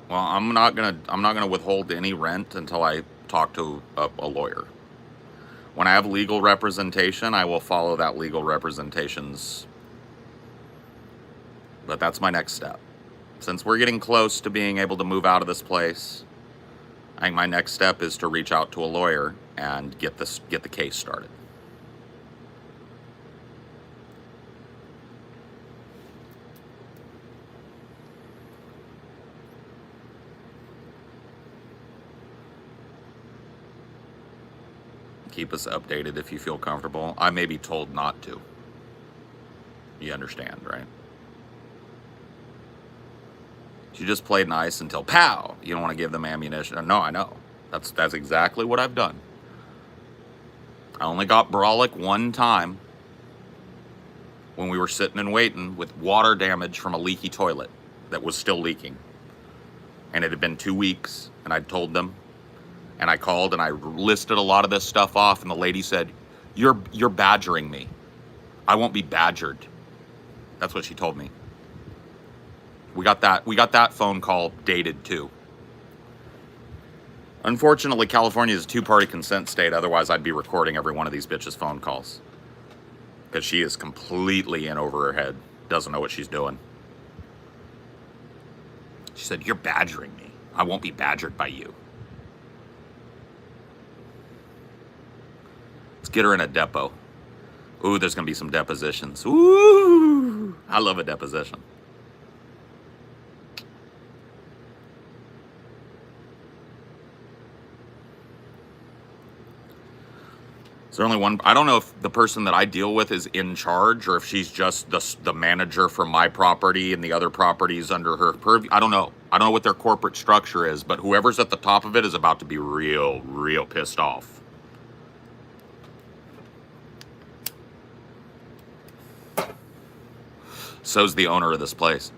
Well, I'm not gonna withhold any rent until I talk to a lawyer. When I have legal representation, I will follow that legal representations. But that's my next step. Since we're getting close to being able to move out of this place, I think my next step is to reach out to a lawyer and get the case started. Keep us updated if you feel comfortable. I may be told not to. You understand, right? You just played nice until pow. You don't want to give them ammunition. No, I know. That's exactly what I've done. I only got brolic one time when we were sitting and waiting with water damage from a leaky toilet that was still leaking. And it had been 2 weeks, and I'd told them. And I called and I listed a lot of this stuff off, and the lady said, you're badgering me. I won't be badgered. That's what she told me. We got that phone call dated too. Unfortunately, California is a 2-party consent state. Otherwise, I'd be recording every one of these bitches' phone calls. Because she is completely in over her head. Doesn't know what she's doing. She said, you're badgering me. I won't be badgered by you. Let's get her in a depo. Ooh, there's going to be some depositions. Ooh, I love a deposition. Is there only one? I don't know if the person that I deal with is in charge or if she's just the manager for my property and the other properties under her purview. I don't know. I don't know what their corporate structure is, but whoever's at the top of it is about to be real pissed off. So's the owner of this place.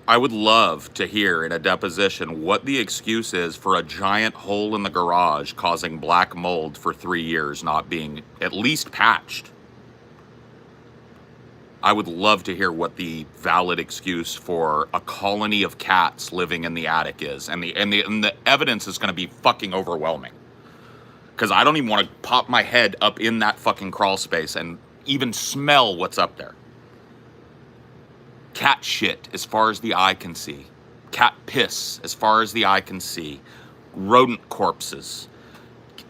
I would love to hear in a deposition what the excuse is for a giant hole in the garage causing black mold for 3 years not being at least patched. I would love to hear what the valid excuse for a colony of cats living in the attic is. And the evidence is going to be fucking overwhelming. Because I don't even want to pop my head up in that fucking crawl space and even smell what's up there. Cat shit as far as the eye can see. Cat piss as far as the eye can see. Rodent corpses.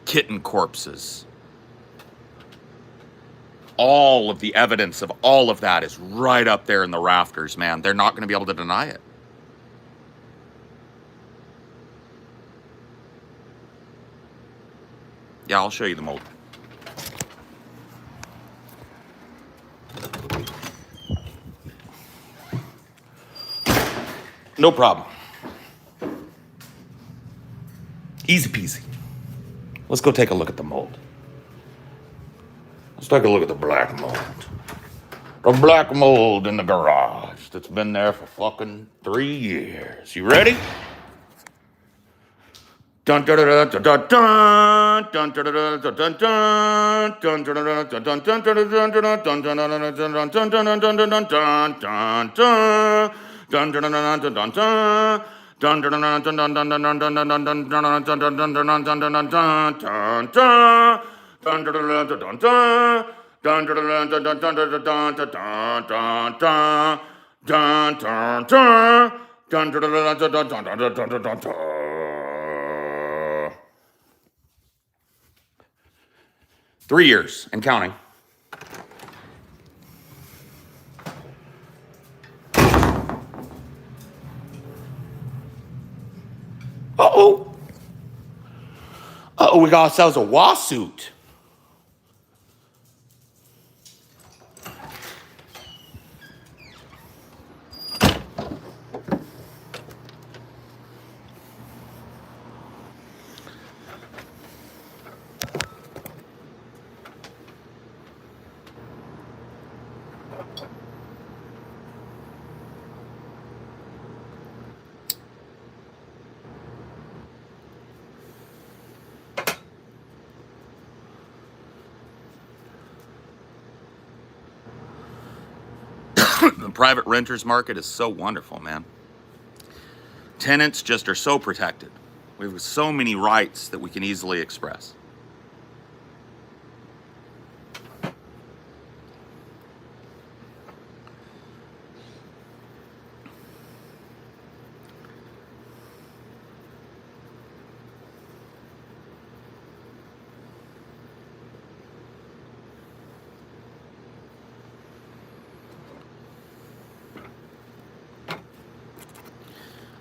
Kitten corpses. All of the evidence of all of that is right up there in the rafters, man. They're not going to be able to deny it. Yeah, I'll show you the mold. No problem. Easy peasy. Let's go take a look at the mold. Let's take a look at the black mold. The black mold in the garage. that's been there for fucking 3 years. You ready? Dun dun dun dun dun dun dun dun dun dun dun dun dun dun dun dun. 3 years and counting. Uh-oh. Uh-oh, we got ourselves a lawsuit. The private renters market is so wonderful, man. Tenants just are so protected. We have so many rights that we can easily express.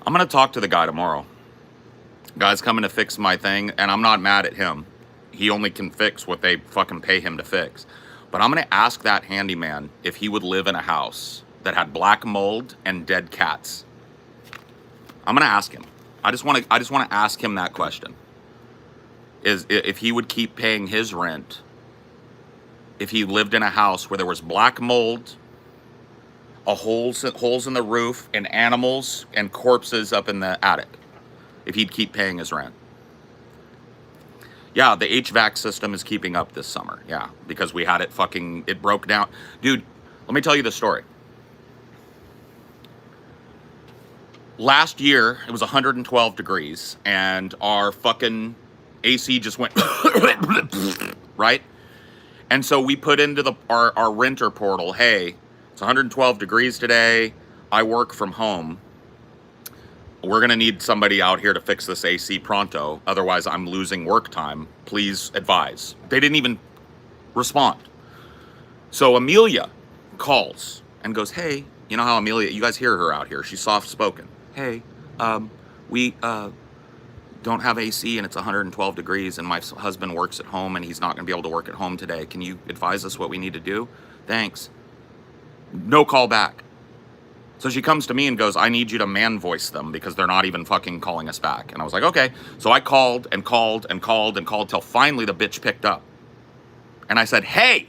I'm going to talk to the guy tomorrow. Guy's coming to fix my thing, and I'm not mad at him. He only can fix what they fucking pay him to fix. But I'm going to ask that handyman if he would live in a house that had black mold and dead cats. I'm going to ask him. I just want to ask him that question. Is if he would keep paying his rent if he lived in a house where there was black mold, holes in the roof, and animals and corpses up in the attic, if he'd keep paying his rent. Yeah, the HVAC system is keeping up this summer. Yeah, because we had it broke down. Dude, let me tell you the story. Last year, it was 112 degrees, and our fucking AC just went, right? And so we put into our renter portal, hey, it's 112 degrees today. I work from home. We're going to need somebody out here to fix this AC pronto. Otherwise, I'm losing work time. Please advise. They didn't even respond. So Amelia calls and goes, hey, you know how Amelia, you guys hear her out here. She's soft-spoken. Hey, we don't have AC and it's 112 degrees and my husband works at home and he's not going to be able to work at home today. Can you advise us what we need to do? Thanks. No call back. So she comes to me and goes, I need you to man voice them because they're not even fucking calling us back. And I was like, okay. So I called and called and called and called till finally the bitch picked up. And I said, hey,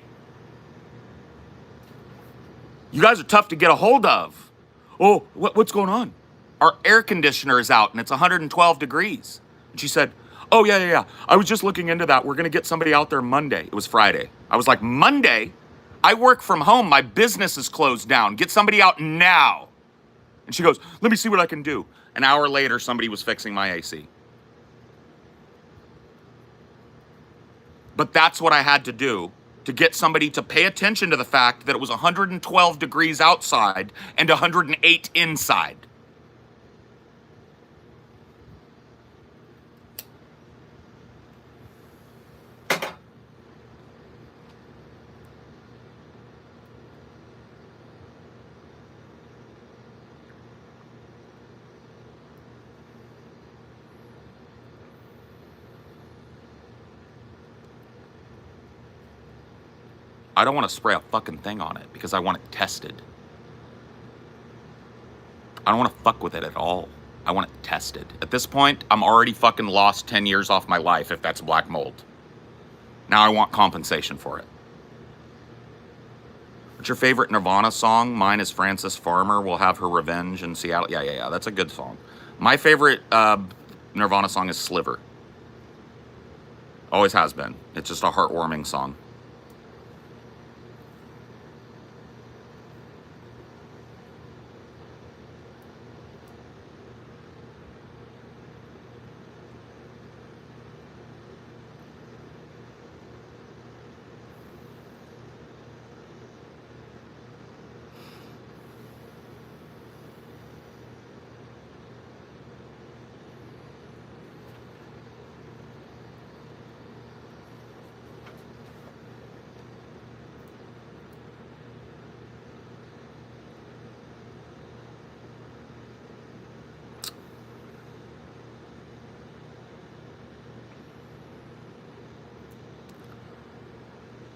you guys are tough to get a hold of. Oh, what's going on? Our air conditioner is out and it's 112 degrees. And she said, oh, yeah. I was just looking into that. We're going to get somebody out there Monday. It was Friday. I was like, Monday? I work from home. My business is closed down. Get somebody out now. And she goes, let me see what I can do. An hour later, somebody was fixing my AC. But that's what I had to do to get somebody to pay attention to the fact that it was 112 degrees outside and 108 inside. I don't want to spray a fucking thing on it because I want it tested. I don't want to fuck with it at all. I want it tested. At this point, I'm already fucking lost 10 years off my life if that's black mold. Now I want compensation for it. What's your favorite Nirvana song? Mine is Frances Farmer, Will Have Her Revenge in Seattle. Yeah. That's a good song. My favorite Nirvana song is Sliver. Always has been. It's just a heartwarming song.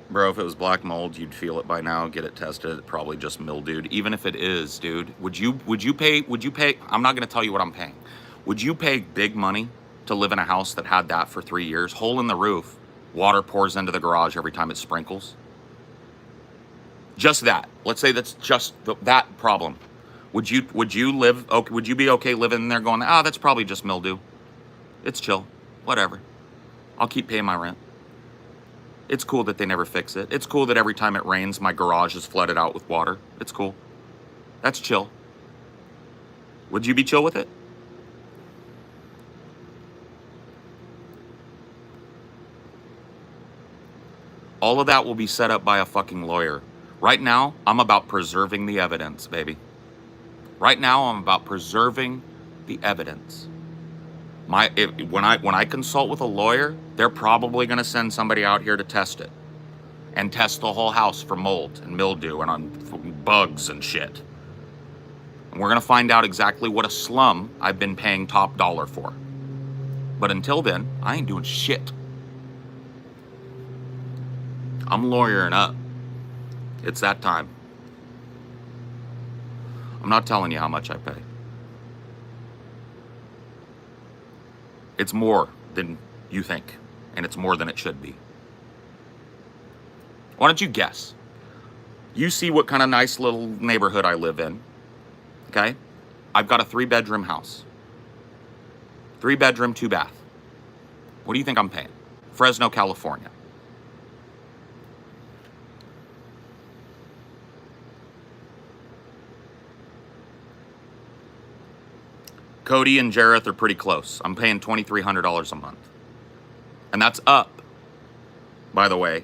Bro, if it was black mold, you'd feel it by now. Get it tested. Probably just mildewed. Even if it is, dude, would you pay? I'm not gonna tell you what I'm paying. Would you pay big money to live in a house that had that for 3 years? Hole in the roof, water pours into the garage every time it sprinkles. Just that. Let's say that's just that problem. Would you live? Okay, would you be okay living in there going, that's probably just mildew. It's chill. Whatever. I'll keep paying my rent. It's cool that they never fix it. It's cool that every time it rains, my garage is flooded out with water. It's cool. That's chill. Would you be chill with it? All of that will be set up by a fucking lawyer. Right now, I'm about preserving the evidence, baby. Right now, I'm about preserving the evidence. When I consult with a lawyer, they're probably going to send somebody out here to test it and test the whole house for mold and mildew and on bugs and shit. And we're going to find out exactly what a slum I've been paying top dollar for. But until then, I ain't doing shit. I'm lawyering up. It's that time. I'm not telling you how much I pay. It's more than you think, and it's more than it should be. Why don't you guess? You see what kind of nice little neighborhood I live in, okay? I've got a 3-bedroom house. 3-bedroom, 2-bath. What do you think I'm paying? Fresno, California. Cody and Jareth are pretty close. I'm paying $2,300 a month. And that's up, by the way,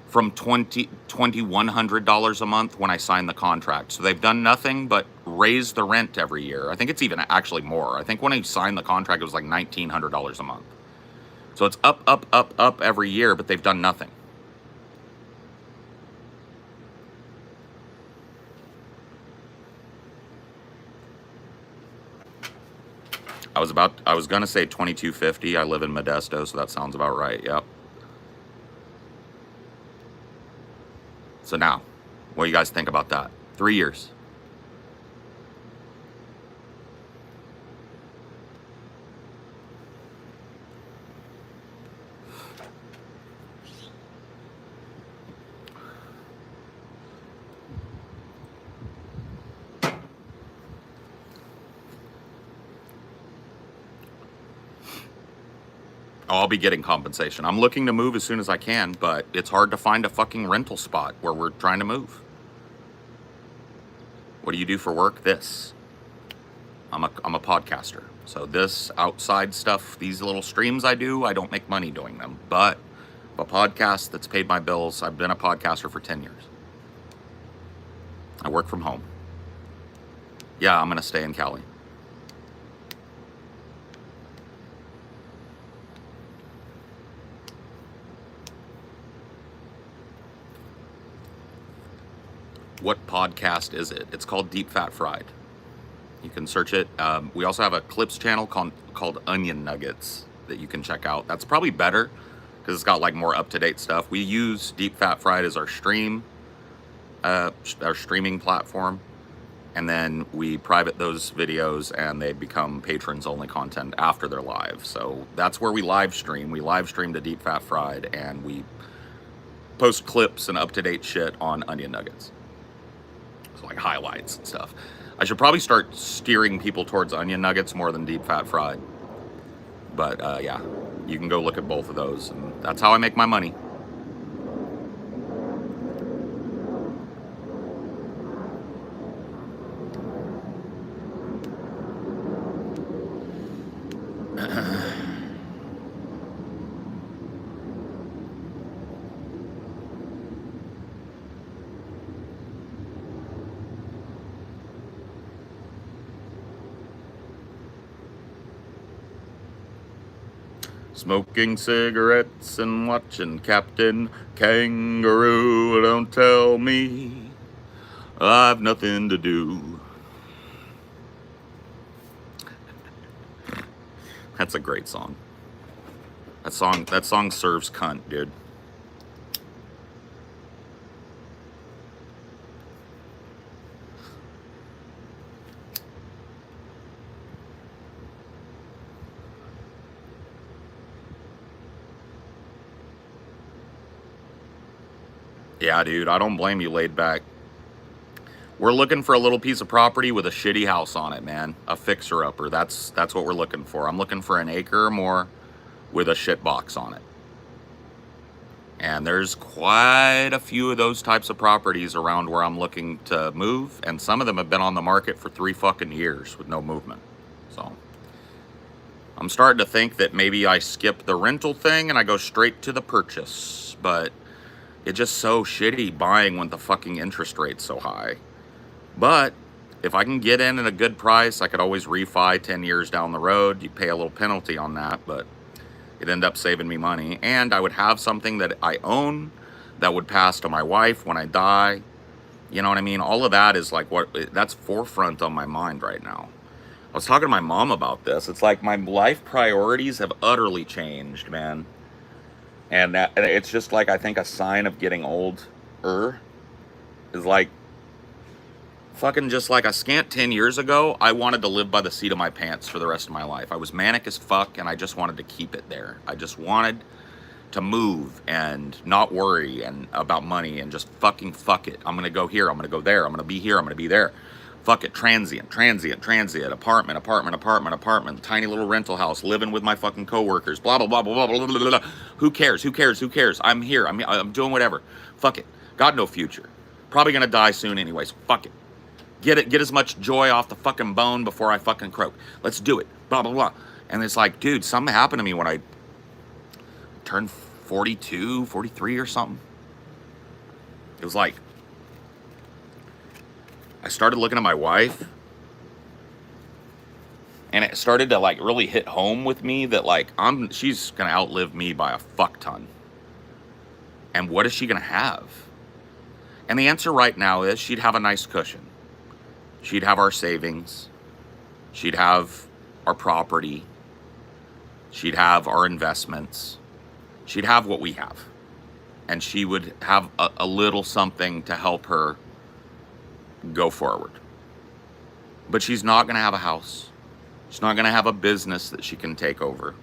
from $2,100 a month when I signed the contract. So they've done nothing but raise the rent every year. I think it's even actually more. I think when I signed the contract, it was like $1,900 a month. So it's up every year, but they've done nothing. I was gonna say $2,250. I live in Modesto, so that sounds about right. Yep. So now, what do you guys think about that? 3 years. I'll be getting compensation. I'm looking to move as soon as I can, but it's hard to find a fucking rental spot where we're trying to move. What do you do for work? This. I'm a podcaster. So this outside stuff, these little streams I do, I don't make money doing them. But a podcast that's paid my bills, I've been a podcaster for 10 years. I work from home. Yeah, I'm going to stay in Cali. What podcast is it? It's called Deep Fat Fried. You can search it. We also have a clips channel called Onion Nuggets that you can check out. That's probably better because it's got like more up-to-date stuff. We use Deep Fat Fried as our streaming platform, and then we private those videos and they become patrons only content after they're live. So that's where we live stream. We live stream to Deep Fat Fried and we post clips and up-to-date shit on Onion Nuggets. like highlights and stuff. I should probably start steering people towards onion nuggets more than deep fat fried. But yeah, you can go look at both of those, and that's how I make my money. Smoking cigarettes and watching Captain Kangaroo. Don't tell me I've nothing to do. That's a great song. That song serves cunt, dude. Yeah, dude, I don't blame you, laid back. We're looking for a little piece of property with a shitty house on it, man. A fixer-upper. That's what we're looking for. I'm looking for an acre or more with a shit box on it. And there's quite a few of those types of properties around where I'm looking to move, and some of them have been on the market for 3 fucking years with no movement. So I'm starting to think that maybe I skip the rental thing and I go straight to the purchase, but it's just so shitty buying when the fucking interest rate's so high. But if I can get in at a good price, I could always refi 10 years down the road. You pay a little penalty on that, but it'd end up saving me money. And I would have something that I own that would pass to my wife when I die. You know what I mean? All of that is like that's forefront on my mind right now. I was talking to my mom about this. It's like my life priorities have utterly changed, man. And it's just like, I think a sign of getting older is like, fucking just like a scant 10 years ago, I wanted to live by the seat of my pants for the rest of my life. I was manic as fuck, and I just wanted to keep it there. I just wanted to move and not worry and about money and just fucking fuck it. I'm going to go here. I'm going to go there. I'm going to be here. I'm going to be there. Fuck it. Transient, apartment, tiny little rental house, living with my fucking coworkers, blah, blah, blah, blah, blah, blah, blah, blah. Who cares? I'm here. I'm doing whatever. Fuck it. Got no future. Probably going to die soon anyways. Fuck it. Get as much joy off the fucking bone before I fucking croak. Let's do it. Blah, blah, blah. And it's like, dude, something happened to me when I turned 42, 43 or something. It was like, I started looking at my wife, and it started to like really hit home with me that like she's gonna outlive me by a fuck ton. And what is she gonna have? And the answer right now is she'd have a nice cushion. She'd have our savings. She'd have our property. She'd have our investments. She'd have what we have. And she would have a little something to help her go forward. But she's not going to have a house. She's not going to have a business that she can take over.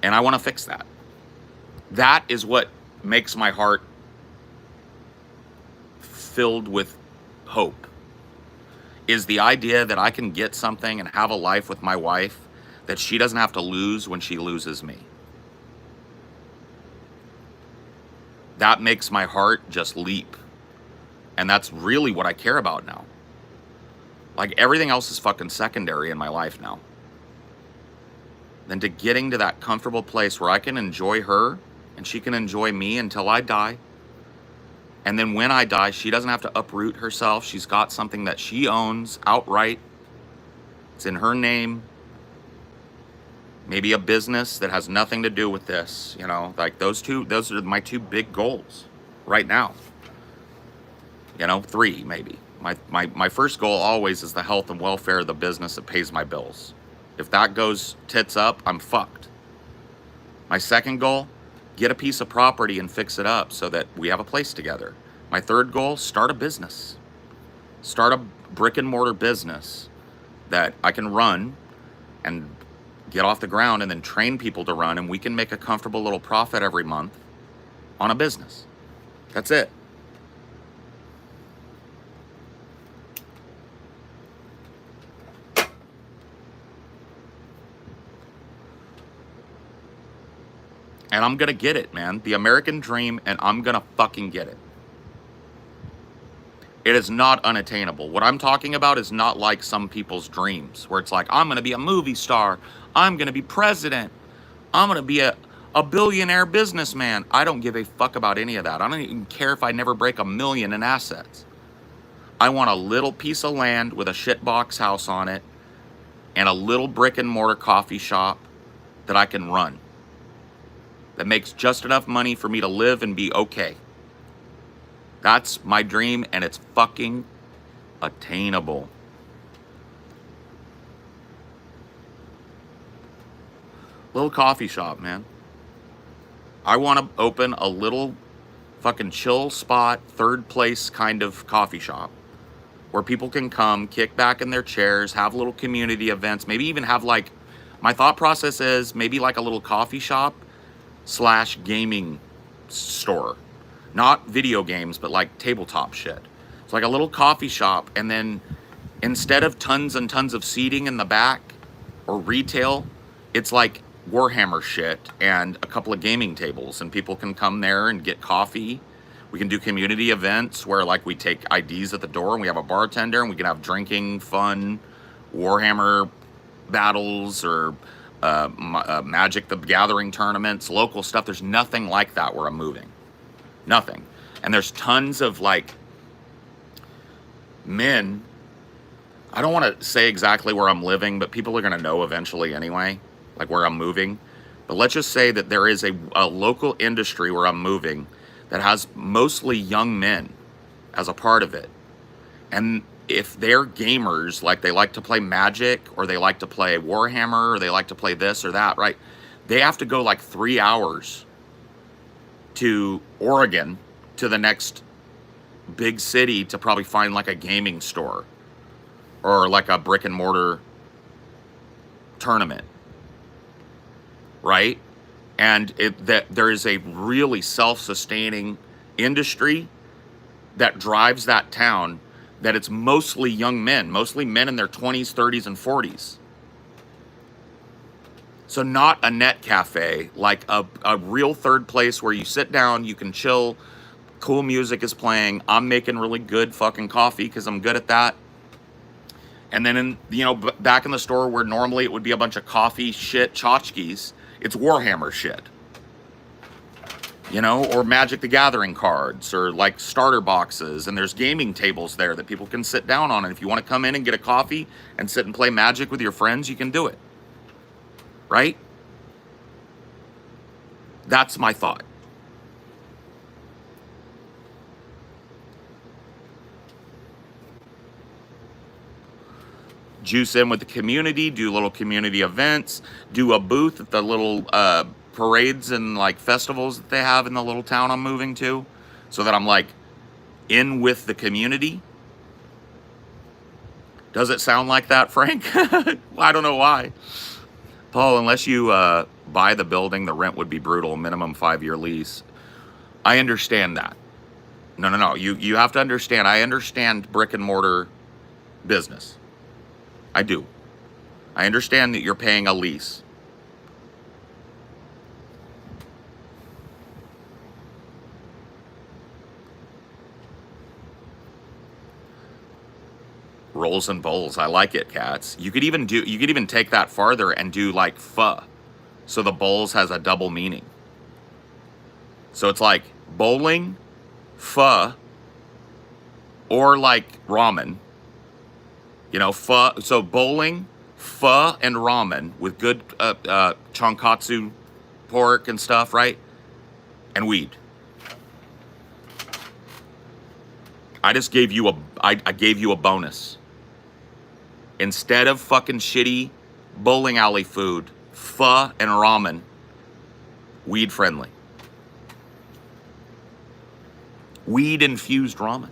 And I want to fix that. That is what makes my heart filled with hope. Is the idea that I can get something and have a life with my wife that she doesn't have to lose when she loses me. That makes my heart just leap. And that's really what I care about now. Like, everything else is fucking secondary in my life now. Then to getting to that comfortable place where I can enjoy her and she can enjoy me until I die. And then when I die, she doesn't have to uproot herself. She's got something that she owns outright. It's in her name. Maybe a business that has nothing to do with this, you know, like those are my two big goals right now. You know, 3 maybe. My first goal always is the health and welfare of the business that pays my bills. If that goes tits up, I'm fucked. My second goal, get a piece of property and fix it up so that we have a place together. My third goal, start a business. Start a brick and mortar business that I can run and get off the ground and then train people to run, and we can make a comfortable little profit every month on a business. That's it. And I'm gonna get it, man. The American dream, and I'm gonna fucking get it. It is not unattainable. What I'm talking about is not like some people's dreams, where it's like, I'm gonna be a movie star, I'm gonna be president, I'm gonna be a billionaire businessman. I don't give a fuck about any of that. I don't even care if I never break $1 million in assets. I want a little piece of land with a shitbox house on it and a little brick and mortar coffee shop that I can run. That makes just enough money for me to live and be okay. That's my dream, and it's fucking attainable. Little coffee shop, man. I want to open a little fucking chill spot, third place kind of coffee shop where people can come, kick back in their chairs, have little community events, maybe even have like, my thought process is maybe like a little coffee shop / gaming store. Not video games, but like tabletop shit. It's like a little coffee shop, and then instead of tons and tons of seating in the back or retail, it's like Warhammer shit and a couple of gaming tables, and people can come there and get coffee. We can do community events where like we take IDs at the door and we have a bartender and we can have drinking, fun, Warhammer battles or Magic the Gathering tournaments, local stuff. There's nothing like that where I'm moving. Nothing. And there's tons of like men. I don't want to say exactly where I'm living, but people are going to know eventually anyway, like where I'm moving. But let's just say that there is a local industry where I'm moving that has mostly young men as a part of it. And if they're gamers, like they like to play Magic or they like to play Warhammer or they like to play this or that, right? They have to go like 3 hours to Oregon, to the next big city, to probably find like a gaming store or like a brick and mortar tournament, right? And there is a really self-sustaining industry that drives that town, that it's mostly young men, mostly men in their 20s, 30s, and 40s. So not a net cafe, like a real third place where you sit down, you can chill, cool music is playing, I'm making really good fucking coffee because I'm good at that. And then in, you know, back in the store where normally it would be a bunch of coffee shit tchotchkes, it's Warhammer shit. You know, or Magic the Gathering cards, or like starter boxes, and there's gaming tables there that people can sit down on. And if you want to come in and get a coffee and sit and play Magic with your friends, you can do it. Right? That's my thought. Juice in with the community, do little community events, do a booth at the little parades and like festivals that they have in the little town I'm moving to, so that I'm like in with the community. Does it sound like that, Frank? I don't know why. Paul, unless you buy the building, the rent would be brutal, minimum 5-year lease. I understand that. No. You have to understand, I understand brick and mortar business. I do. I understand that you're paying a lease. Rolls and bowls. I like it, cats. You could even take that farther and do like pho. So the bowls has a double meaning. So it's like bowling, pho, or like ramen. You know, pho. So bowling, pho, and ramen with good tonkatsu pork and stuff, right? And weed. I just gave you I gave you a bonus. Instead of fucking shitty bowling alley food, pho and ramen, weed friendly. Weed infused ramen.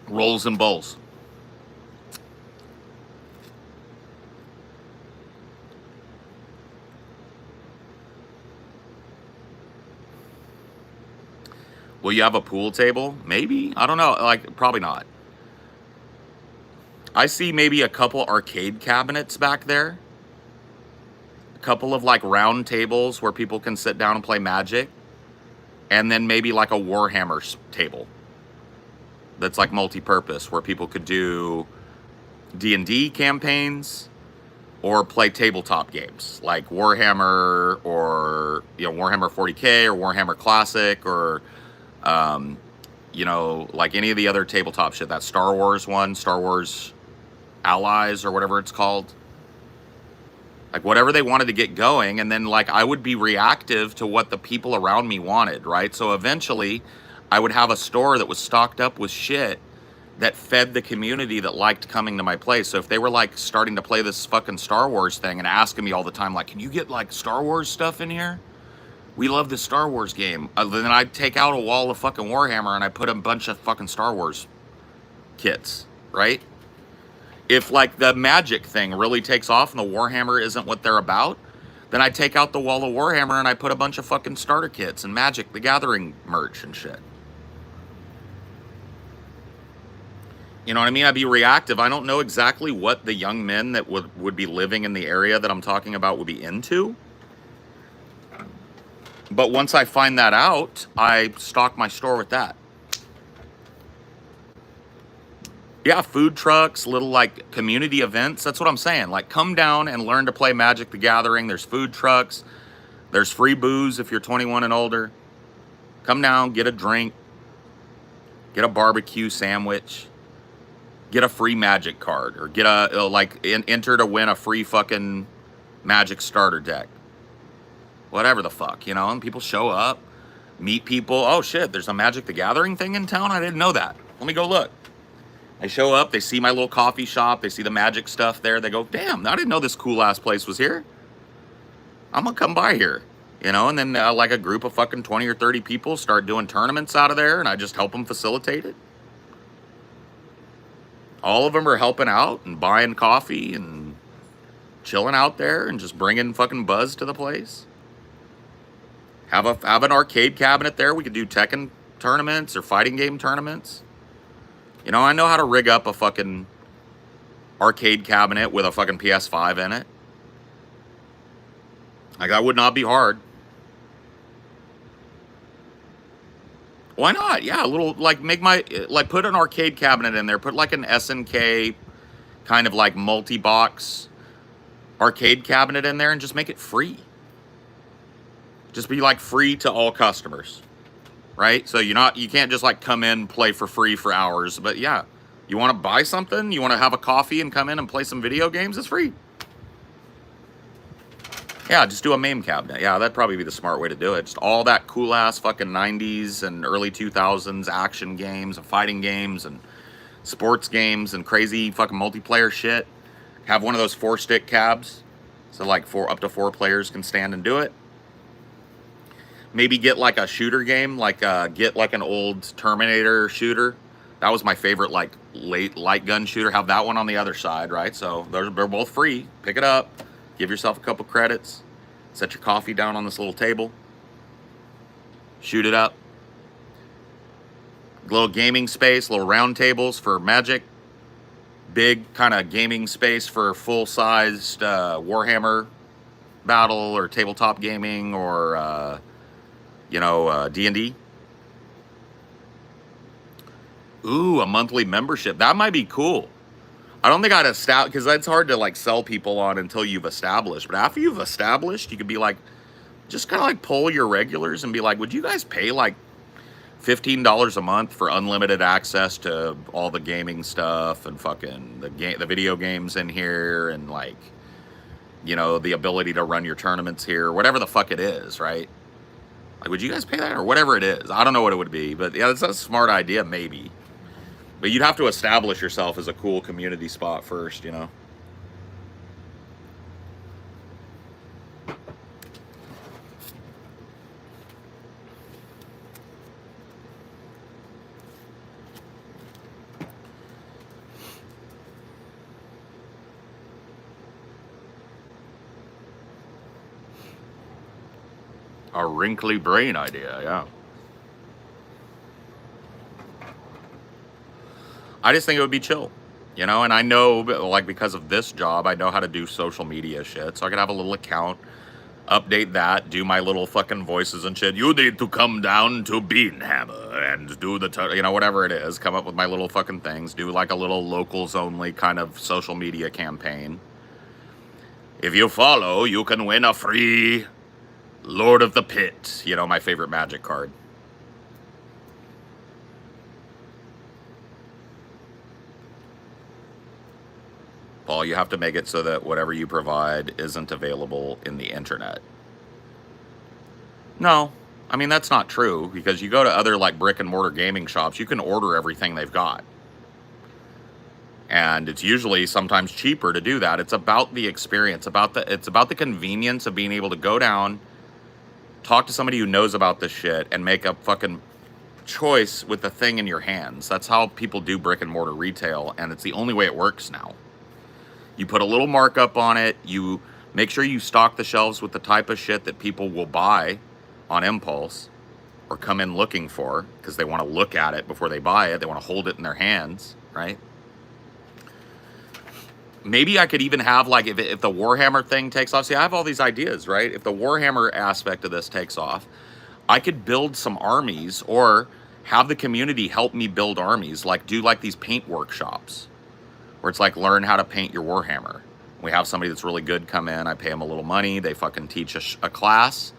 Rolls and bowls. Will you have a pool table? Maybe. I don't know. Like, probably not. I see maybe a couple arcade cabinets back there. A couple of like round tables where people can sit down and play Magic. And then maybe like a Warhammer table that's like multi-purpose where people could do D&D campaigns or play tabletop games like Warhammer or, you know, Warhammer 40K or Warhammer Classic or, you know, like any of the other tabletop shit. That Star Wars one, Star Wars Allies or whatever it's called. Like whatever they wanted to get going, and then like I would be reactive to what the people around me wanted, right? So eventually I would have a store that was stocked up with shit that fed the community that liked coming to my place. So if they were like starting to play this fucking Star Wars thing and asking me all the time, like, can you get like Star Wars stuff in here? We love this Star Wars game. Then I'd take out a wall of fucking Warhammer and I put a bunch of fucking Star Wars kits, right? If like the Magic thing really takes off and the Warhammer isn't what they're about, then I take out the wall of Warhammer and I put a bunch of fucking starter kits and Magic the Gathering merch and shit. You know what I mean? I'd be reactive. I don't know exactly what the young men that would be living in the area that I'm talking about would be into. But once I find that out, I stock my store with that. Yeah, food trucks, little like community events. That's what I'm saying. Like come down and learn to play Magic the Gathering. There's food trucks. There's free booze if you're 21 and older. Come down, get a drink. Get a barbecue sandwich. Get a free Magic card. Or get a, enter to win a free fucking Magic starter deck. Whatever the fuck, you know? And people show up, meet people. Oh shit, there's a Magic the Gathering thing in town? I didn't know that. Let me go look. They show up, they see my little coffee shop, they see the Magic stuff there, they go, damn, I didn't know this cool ass place was here. I'm gonna come by here, you know, and then like a group of fucking 20 or 30 people start doing tournaments out of there, and I just help them facilitate it. All of them are helping out and buying coffee and chilling out there and just bringing fucking buzz to the place. Have an arcade cabinet there, we could do Tekken tournaments or fighting game tournaments. You know, I know how to rig up a fucking arcade cabinet with a fucking PS5 in it. Like, that would not be hard. Why not? Yeah, a little, like, put an arcade cabinet in there. Put, like, an SNK kind of, like, multi-box arcade cabinet in there and just make it free. Just be, like, free to all customers. Right? So you can't just like come in, play for free for hours. But yeah, you want to buy something? You want to have a coffee and come in and play some video games? It's free. Yeah, just do a MAME cabinet. Yeah, that'd probably be the smart way to do it. Just all that cool ass fucking 90s and early 2000s action games and fighting games and sports games and crazy fucking multiplayer shit. Have one of those 4-stick cabs. So like up to 4 players can stand and do it. Maybe get like a shooter game, like get like an old Terminator shooter. That was my favorite, like light gun shooter. Have that one on the other side, right? So they're both free. Pick it up, give yourself a couple credits, set your coffee down on this little table, shoot it up. Little gaming space, little round tables for Magic. Big kind of gaming space for full-sized Warhammer battle or tabletop gaming or D&D. Ooh, a monthly membership. That might be cool. I don't think I'd establish, because that's hard to like sell people on until you've established. But after you've established, you could be like, just kind of like poll your regulars and be like, would you guys pay like $15 a month for unlimited access to all the gaming stuff and fucking the video games in here and like, you know, the ability to run your tournaments here, whatever the fuck it is, right? Like, would you guys pay that or whatever it is? I don't know what it would be, but yeah, that's a smart idea, maybe. But you'd have to establish yourself as a cool community spot first, you know? A wrinkly brain idea, yeah. I just think it would be chill. You know, and I know, like, because of this job, I know how to do social media shit. So I could have a little account, update that, do my little fucking voices and shit. You need to come down to Beanhammer and do the, you know, whatever it is. Come up with my little fucking things. Do like a little locals only kind of social media campaign. If you follow, you can win a free Lord of the Pit. You know, my favorite magic card. Paul, you have to make it so that whatever you provide isn't available in the internet. No, I mean, that's not true, because you go to other like brick and mortar gaming shops, you can order everything they've got. And it's usually sometimes cheaper to do that. It's about the experience, it's about the convenience of being able to go down, talk to somebody who knows about this shit, and make a fucking choice with the thing in your hands. That's how people do brick and mortar retail, and it's the only way it works now. You put a little markup on it, you make sure you stock the shelves with the type of shit that people will buy on impulse or come in looking for, because they want to look at it before they buy it. They want to hold it in their hands, right? Maybe I could even have, like, if the Warhammer thing takes off. See, I have all these ideas, right? If the Warhammer aspect of this takes off, I could build some armies, or have the community help me build armies, like do like these paint workshops where it's like, learn how to paint your Warhammer. We have somebody that's really good come in, I pay them a little money, they fucking teach a class,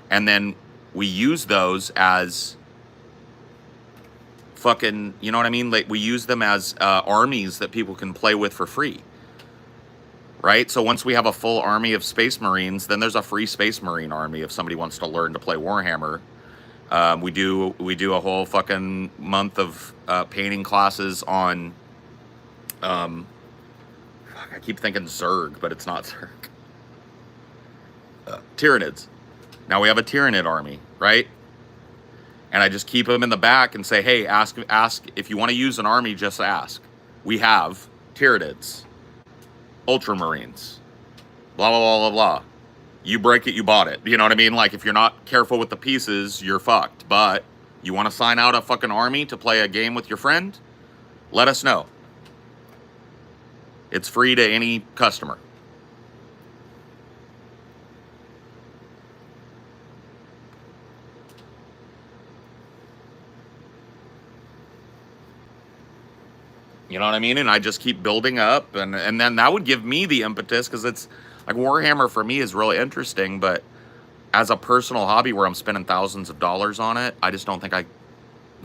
and then we use those as fucking, you know what I mean? Like, we use them as armies that people can play with for free, right? So once we have a full army of Space Marines, then there's a free Space Marine army if somebody wants to learn to play Warhammer. We do a whole fucking month of painting classes on, I keep thinking Zerg, but it's not Zerg. Tyranids. Now we have a Tyranid army, right? And I just keep them in the back and say, hey, ask if you want to use an army, just ask. We have Tyranids, Ultramarines, blah, blah, blah, blah, blah. You break it, you bought it. You know what I mean? Like, if you're not careful with the pieces, you're fucked. But you want to sign out a fucking army to play a game with your friend? Let us know. It's free to any customer. You know what I mean? And I just keep building up, and then that would give me the impetus, because it's like, Warhammer for me is really interesting, but as a personal hobby where I'm spending thousands of dollars on it, I just don't think I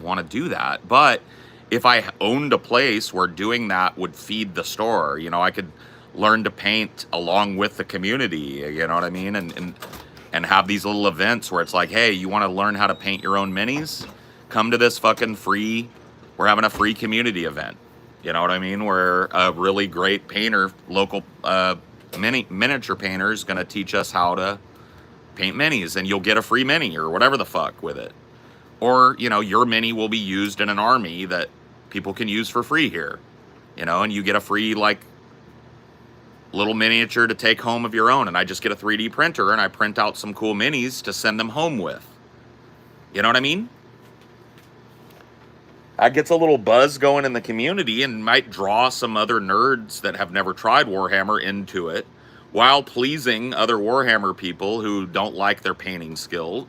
want to do that. But if I owned a place where doing that would feed the store, you know, I could learn to paint along with the community, you know what I mean? And have these little events where it's like, hey, you want to learn how to paint your own minis? Come to this fucking free, we're having a free community event. You know what I mean? Where a really great painter, local miniature painter, is going to teach us how to paint minis, and you'll get a free mini or whatever the fuck with it. Or, you know, your mini will be used in an army that people can use for free here. You know, and you get a free, like, little miniature to take home of your own. And I just get a 3D printer and I print out some cool minis to send them home with. You know what I mean? That gets a little buzz going in the community and might draw some other nerds that have never tried Warhammer into it, while pleasing other Warhammer people who don't like their painting skill.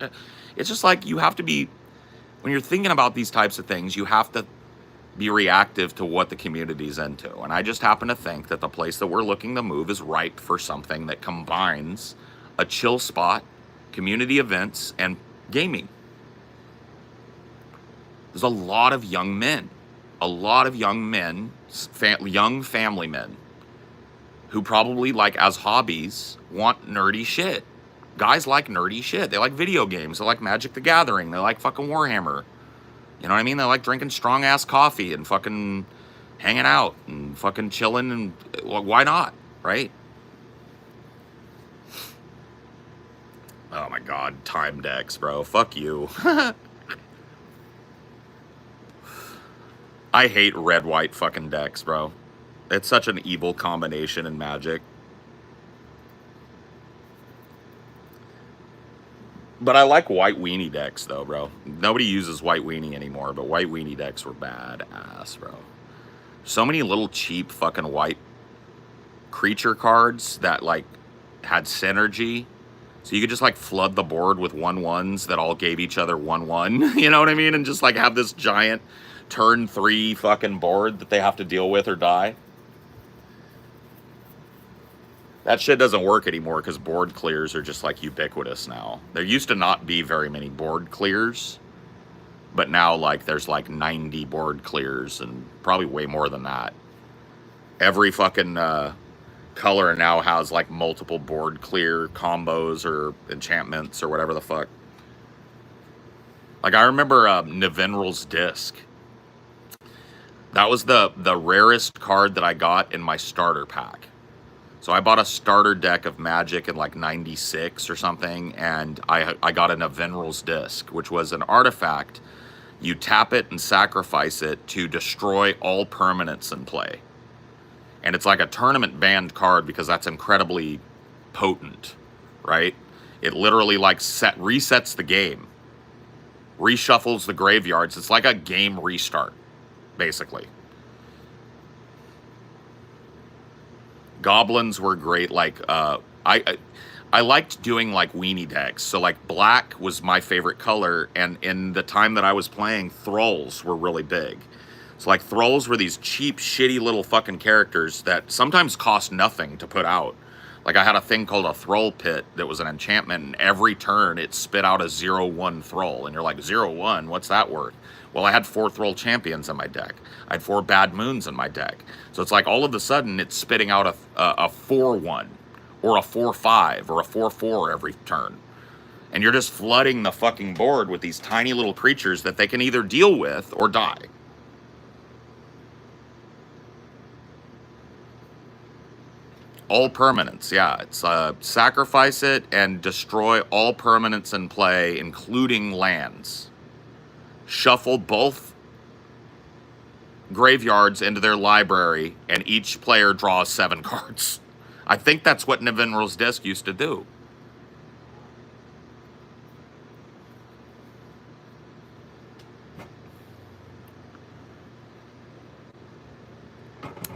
It's just like, you have to be, when you're thinking about these types of things, you have to be reactive to what the community's into. And I just happen to think that the place that we're looking to move is ripe for something that combines a chill spot, community events, and gaming. There's a lot of young men, young family men, who probably, like, as hobbies, want nerdy shit. Guys like nerdy shit. They like video games. They like Magic the Gathering. They like fucking Warhammer. You know what I mean? They like drinking strong-ass coffee and fucking hanging out and fucking chilling, and well, why not, right? Oh my god, time decks, bro. Fuck you. I hate red-white fucking decks, bro. It's such an evil combination in Magic. But I like white weenie decks, though, bro. Nobody uses white weenie anymore, but white weenie decks were badass, bro. so many little cheap fucking white creature cards that like had synergy. So you could just like flood the board with 1/1s that all gave each other 1/1, you know what I mean? And just like have this giant turn 3 fucking board that they have to deal with or die. That shit doesn't work anymore because board clears are just like ubiquitous now. There used to not be very many board clears, but now like there's like 90 board clears and probably way more than that. Every fucking color now has like multiple board clear combos or enchantments or whatever the fuck. Like I remember Navinral's Disc. That was the rarest card that I got in my starter pack. So I bought a starter deck of Magic in like 96 or something, and I got a Navinral's Disc, which was an artifact. You tap it and sacrifice it to destroy all permanents in play. And it's like a tournament banned card because that's incredibly potent, right? It literally like resets the game, reshuffles the graveyards. It's like a game restart, basically. Goblins were great. Like I liked doing like weenie decks. So like black was my favorite color, and in the time that I was playing, thralls were really big. So like thralls were these cheap, shitty little fucking characters that sometimes cost nothing to put out. Like I had a thing called a thrall pit that was an enchantment, and every turn it spit out a 0/1 thrall, and you're like, 0/1, what's that worth? Well, I had 4 thrall champions in my deck. I had 4 bad moons in my deck. So it's like all of a sudden it's spitting out a 4/1 or a 4/5 or a 4/4 every turn. And you're just flooding the fucking board with these tiny little creatures that they can either deal with or die. All permanents, yeah. It's sacrifice it and destroy all permanents in play, including lands. Shuffle both graveyards into their library, and each player draws 7 cards. I think that's what Navinral's Disc used to do.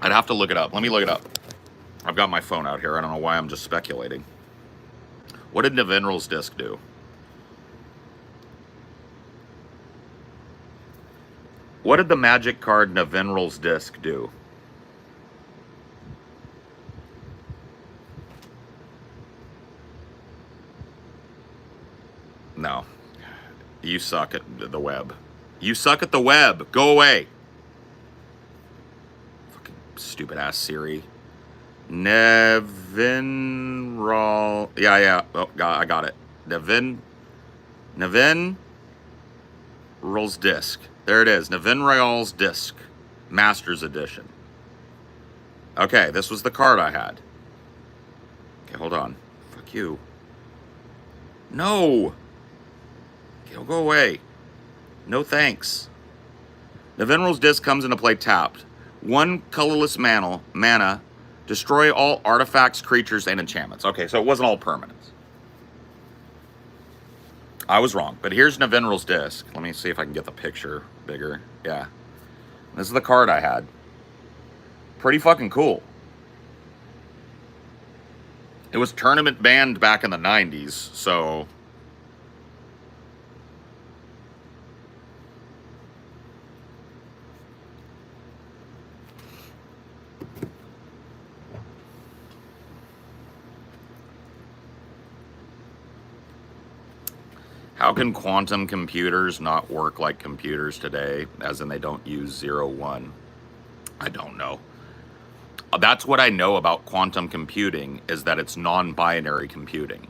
I'd have to look it up. Let me look it up. I've got my phone out here. I don't know why I'm just speculating. What did Navinral's Disc do? What did the magic card Navinral's Disc do? No. You suck at the web. You suck at the web. Go away. Fucking stupid ass Siri. Navinral. Yeah. Oh, God, I got it. Navinral's Disc. There it is. Navinral's Disc. Master's Edition. Okay, this was the card I had. Okay, hold on. Fuck you. No. Okay, go away. No thanks. Navinral's Disc comes into play tapped. 1 colorless mana. Destroy all artifacts, creatures, and enchantments. Okay, so it wasn't all permanents. I was wrong, but here's Navinral's Disc. Let me see if I can get the picture bigger. Yeah. This is the card I had. Pretty fucking cool. It was tournament banned back in the 90s, so... How can quantum computers not work like computers today, as in they don't use 0/1? I don't know. That's what I know about quantum computing, is that it's non-binary computing.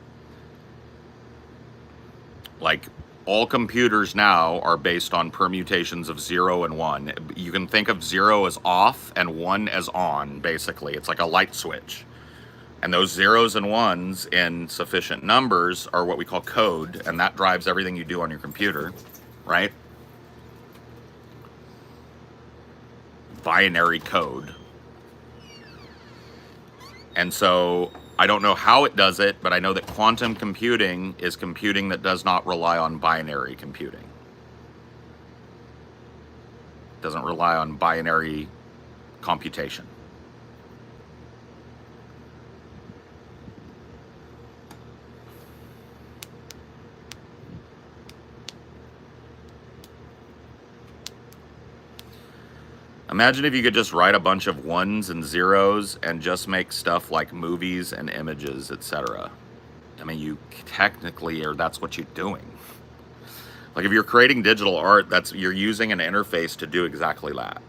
Like, all computers now are based on permutations of 0 and 1. You can think of 0 as off and 1 as on, basically. It's like a light switch. And those 0s and 1s in sufficient numbers are what we call code, and that drives everything you do on your computer, right? Binary code. And so I don't know how it does it, but I know that quantum computing is computing that does not rely on binary computing. It doesn't rely on binary computation. Imagine if you could just write a bunch of ones and zeros and just make stuff like movies and images, etc. I mean, you technically, or that's what you're doing. Like if you're creating digital art, you're using an interface to do exactly that.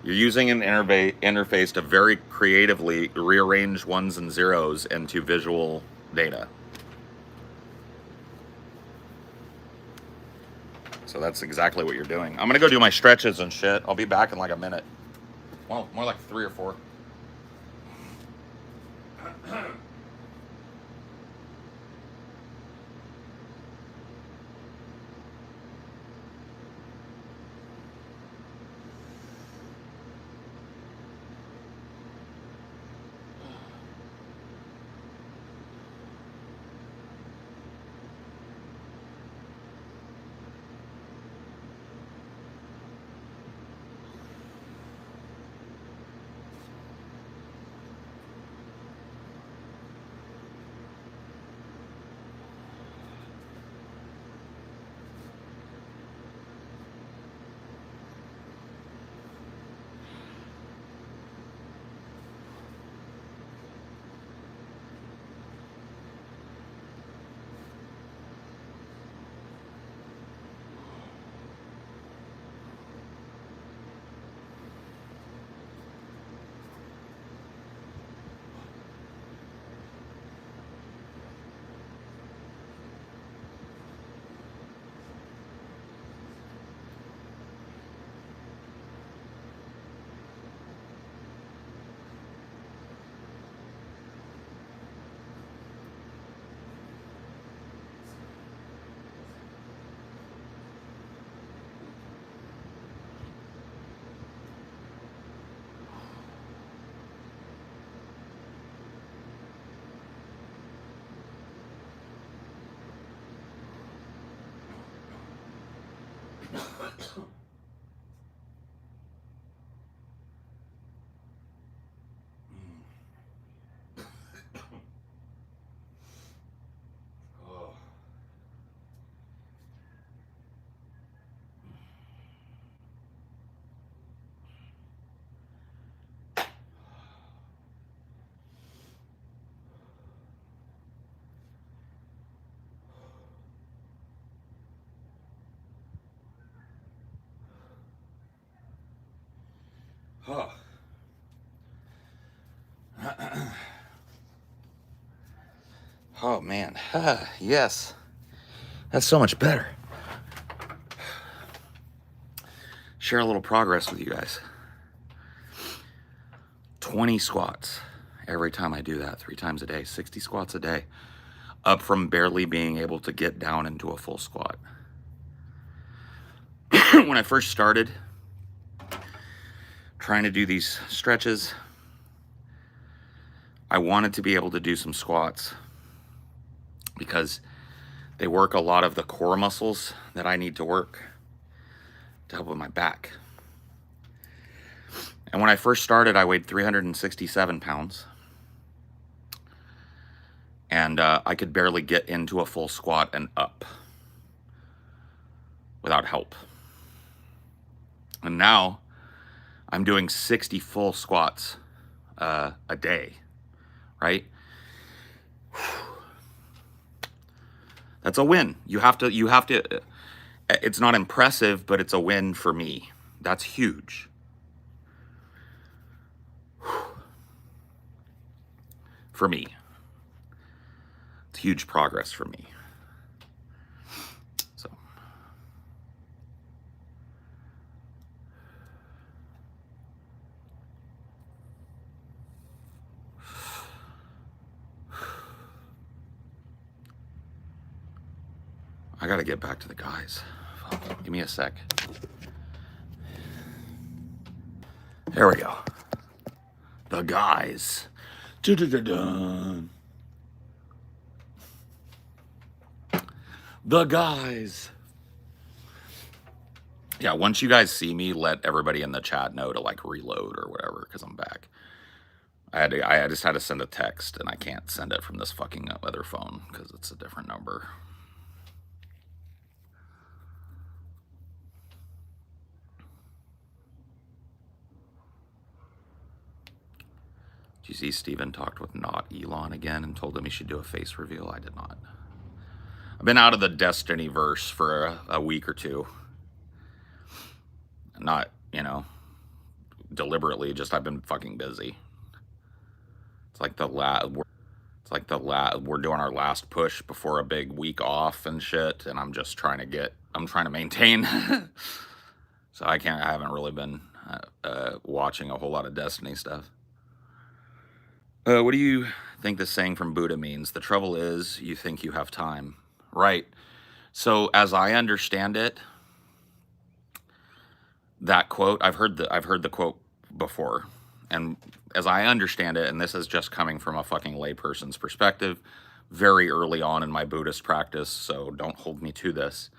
You're using an interface to very creatively rearrange ones and zeros into visual data. So that's exactly what you're doing. I'm gonna go do my stretches and shit. I'll be back in like a minute. Well, more like 3 or 4. Oh. Oh man, yes, that's so much better. Share a little progress with you guys. 20 squats every time I do that, 3 times a day, 60 squats a day, up from barely being able to get down into a full squat. When I first started trying to do these stretches, I wanted to be able to do some squats because they work a lot of the core muscles that I need to work to help with my back. And when I first started, I weighed 367 pounds. And I could barely get into a full squat and up without help. And now I'm doing 60 full squats a day, right? That's a win. You have to, it's not impressive, but it's a win for me. That's huge. For me. It's huge progress for me. So. I gotta get back to the guys. Give me a sec. There we go. The guys. Dun-dun-dun-dun. The guys. Yeah, once you guys see me, let everybody in the chat know to like reload or whatever, because I'm back. I just had to send a text, and I can't send it from this fucking other phone because it's a different number. Did you see Steven talked with not Elon again and told him he should do a face reveal? I did not. I've been out of the Destiny verse for a week or two. Not, you know, deliberately, just I've been fucking busy. It's like we're doing our last push before a big week off and shit, and I'm trying to maintain. So I haven't really been watching a whole lot of Destiny stuff. What do you think this saying from Buddha means? The trouble is, you think you have time. Right. So as I understand it, that quote, I've heard the quote before. And as I understand it, and this is just coming from a fucking layperson's perspective, very early on in my Buddhist practice, so don't hold me to this.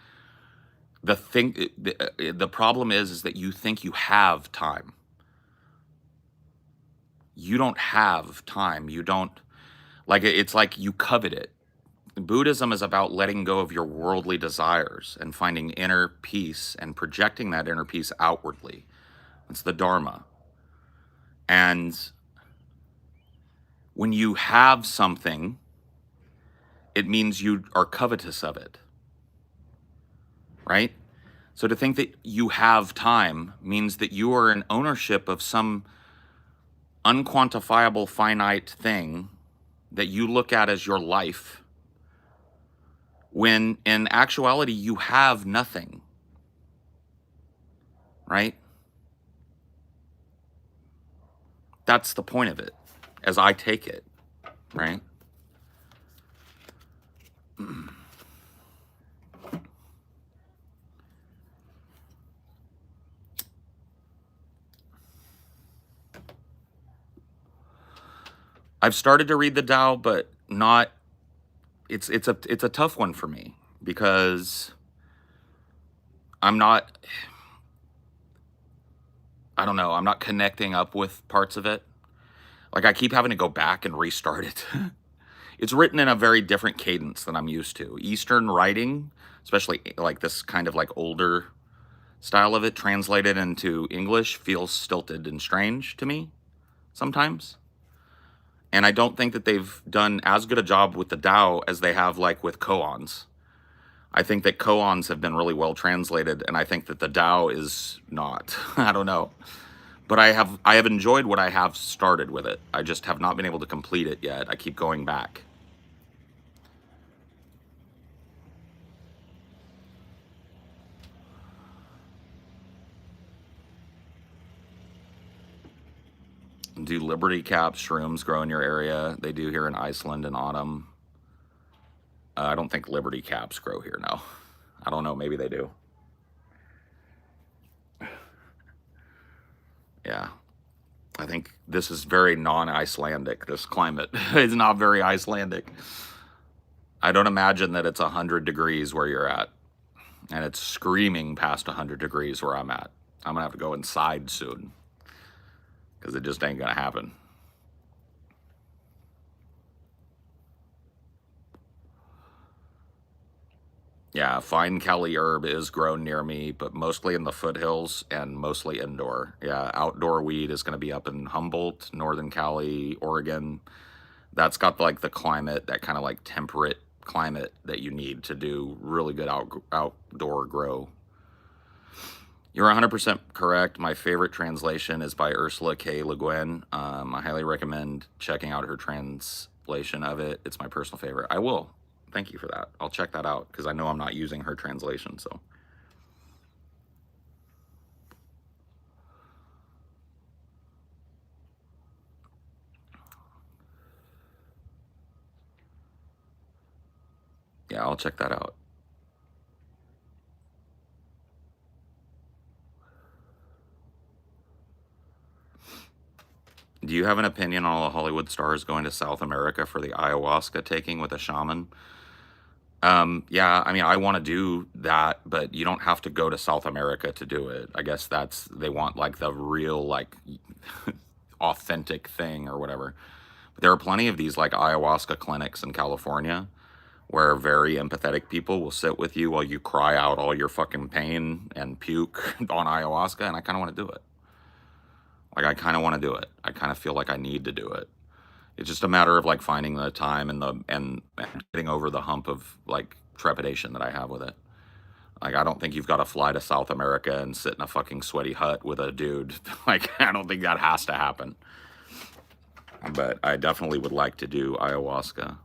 The problem is that you think you have time. You don't have time. You don't, like, it's like you covet it. Buddhism is about letting go of your worldly desires and finding inner peace and projecting that inner peace outwardly. It's the Dharma. And when you have something, it means you are covetous of it, right? So to think that you have time means that you are in ownership of some unquantifiable finite thing that you look at as your life, when in actuality you have nothing, right? That's the point of it, as I take it, right? I've started to read the Tao, but not. It's a tough one for me because I'm not. I don't know. I'm not connecting up with parts of it. Like I keep having to go back and restart it. It's written in a very different cadence than I'm used to. Eastern writing, especially like this kind of like older style of it, translated into English, feels stilted and strange to me sometimes. And I don't think that they've done as good a job with the Tao as they have like with koans. I think that koans have been really well translated, and I think that the Tao is not. I don't know. But I have enjoyed what I have started with it. I just have not been able to complete it yet. I keep going back. Do Liberty Cap shrooms grow in your area? They do here in Iceland in autumn. I don't think Liberty Caps grow here, no. I don't know, maybe they do. Yeah. I think this is very non-Icelandic, this climate. It's not very Icelandic. I don't imagine that it's 100 degrees where you're at. And it's screaming past 100 degrees where I'm at. I'm going to have to go inside soon. Because it just ain't going to happen. Yeah, fine Cali herb is grown near me, but mostly in the foothills and mostly indoor. Yeah, outdoor weed is going to be up in Humboldt, Northern Cali, Oregon. That's got like the climate, that kind of like temperate climate that you need to do really good outdoor grow. You're 100% correct. My favorite translation is by Ursula K. Le Guin. I highly recommend checking out her translation of it. It's my personal favorite. I will. Thank you for that. I'll check that out because I know I'm not using her translation, so. Yeah, I'll check that out. Do you have an opinion on all the Hollywood stars going to South America for the ayahuasca taking with a shaman? Yeah, I mean, I want to do that, but you don't have to go to South America to do it. I guess they want like the real, like, authentic thing or whatever. But there are plenty of these like ayahuasca clinics in California where very empathetic people will sit with you while you cry out all your fucking pain and puke on ayahuasca, and I kind of want to do it. Like, I kind of want to do it. I kind of feel like I need to do it. It's just a matter of like finding the time and getting over the hump of like trepidation that I have with it. Like, I don't think you've got to fly to South America and sit in a fucking sweaty hut with a dude. Like, I don't think that has to happen. But I definitely would like to do ayahuasca.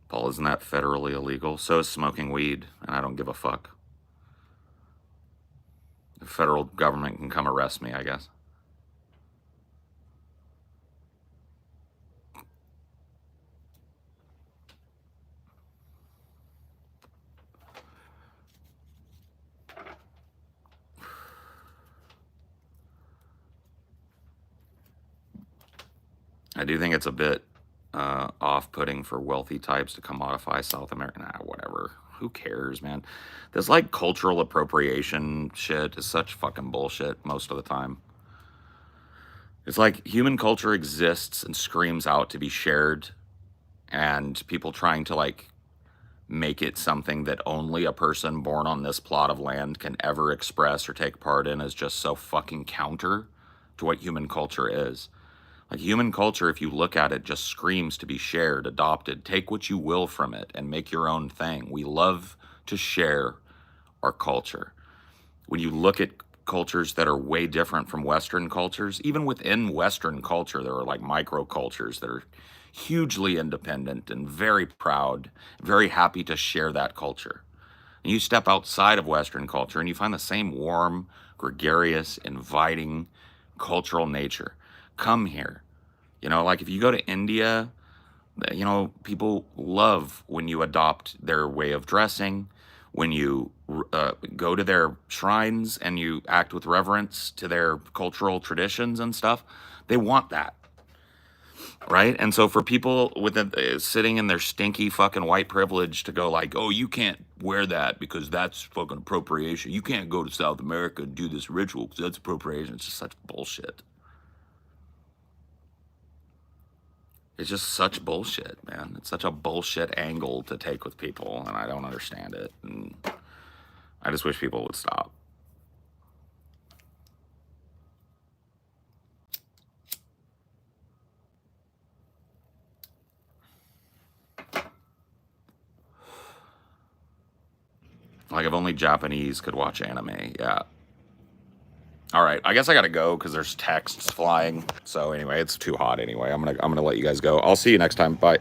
Paul, isn't that federally illegal? So is smoking weed, and I don't give a fuck. The federal government can come arrest me, I guess. I do think it's a bit off-putting for wealthy types to commodify South America. Nah, whatever. Who cares, man? This like cultural appropriation shit is such fucking bullshit most of the time. It's like human culture exists and screams out to be shared, and people trying to like make it something that only a person born on this plot of land can ever express or take part in is just so fucking counter to what human culture is. Like, human culture, if you look at it, just screams to be shared, adopted. Take what you will from it and make your own thing. We love to share our culture. When you look at cultures that are way different from Western cultures, even within Western culture, there are like micro cultures that are hugely independent and very proud, very happy to share that culture. And you step outside of Western culture and you find the same warm, gregarious, inviting cultural nature. Come here. You know, like if you go to India, you know, people love when you adopt their way of dressing, when you go to their shrines and you act with reverence to their cultural traditions and stuff. They want that. Right? And so for people with sitting in their stinky fucking white privilege to go like, oh, you can't wear that because that's fucking appropriation. You can't go to South America and do this ritual because that's appropriation. It's just such bullshit. It's just such bullshit, man. It's such a bullshit angle to take with people, and I don't understand it. And I just wish people would stop. Like, if only Japanese could watch anime, yeah. All right, I guess I gotta go because there's texts flying. So anyway, it's too hot anyway. I'm gonna let you guys go. I'll see you next time. Bye.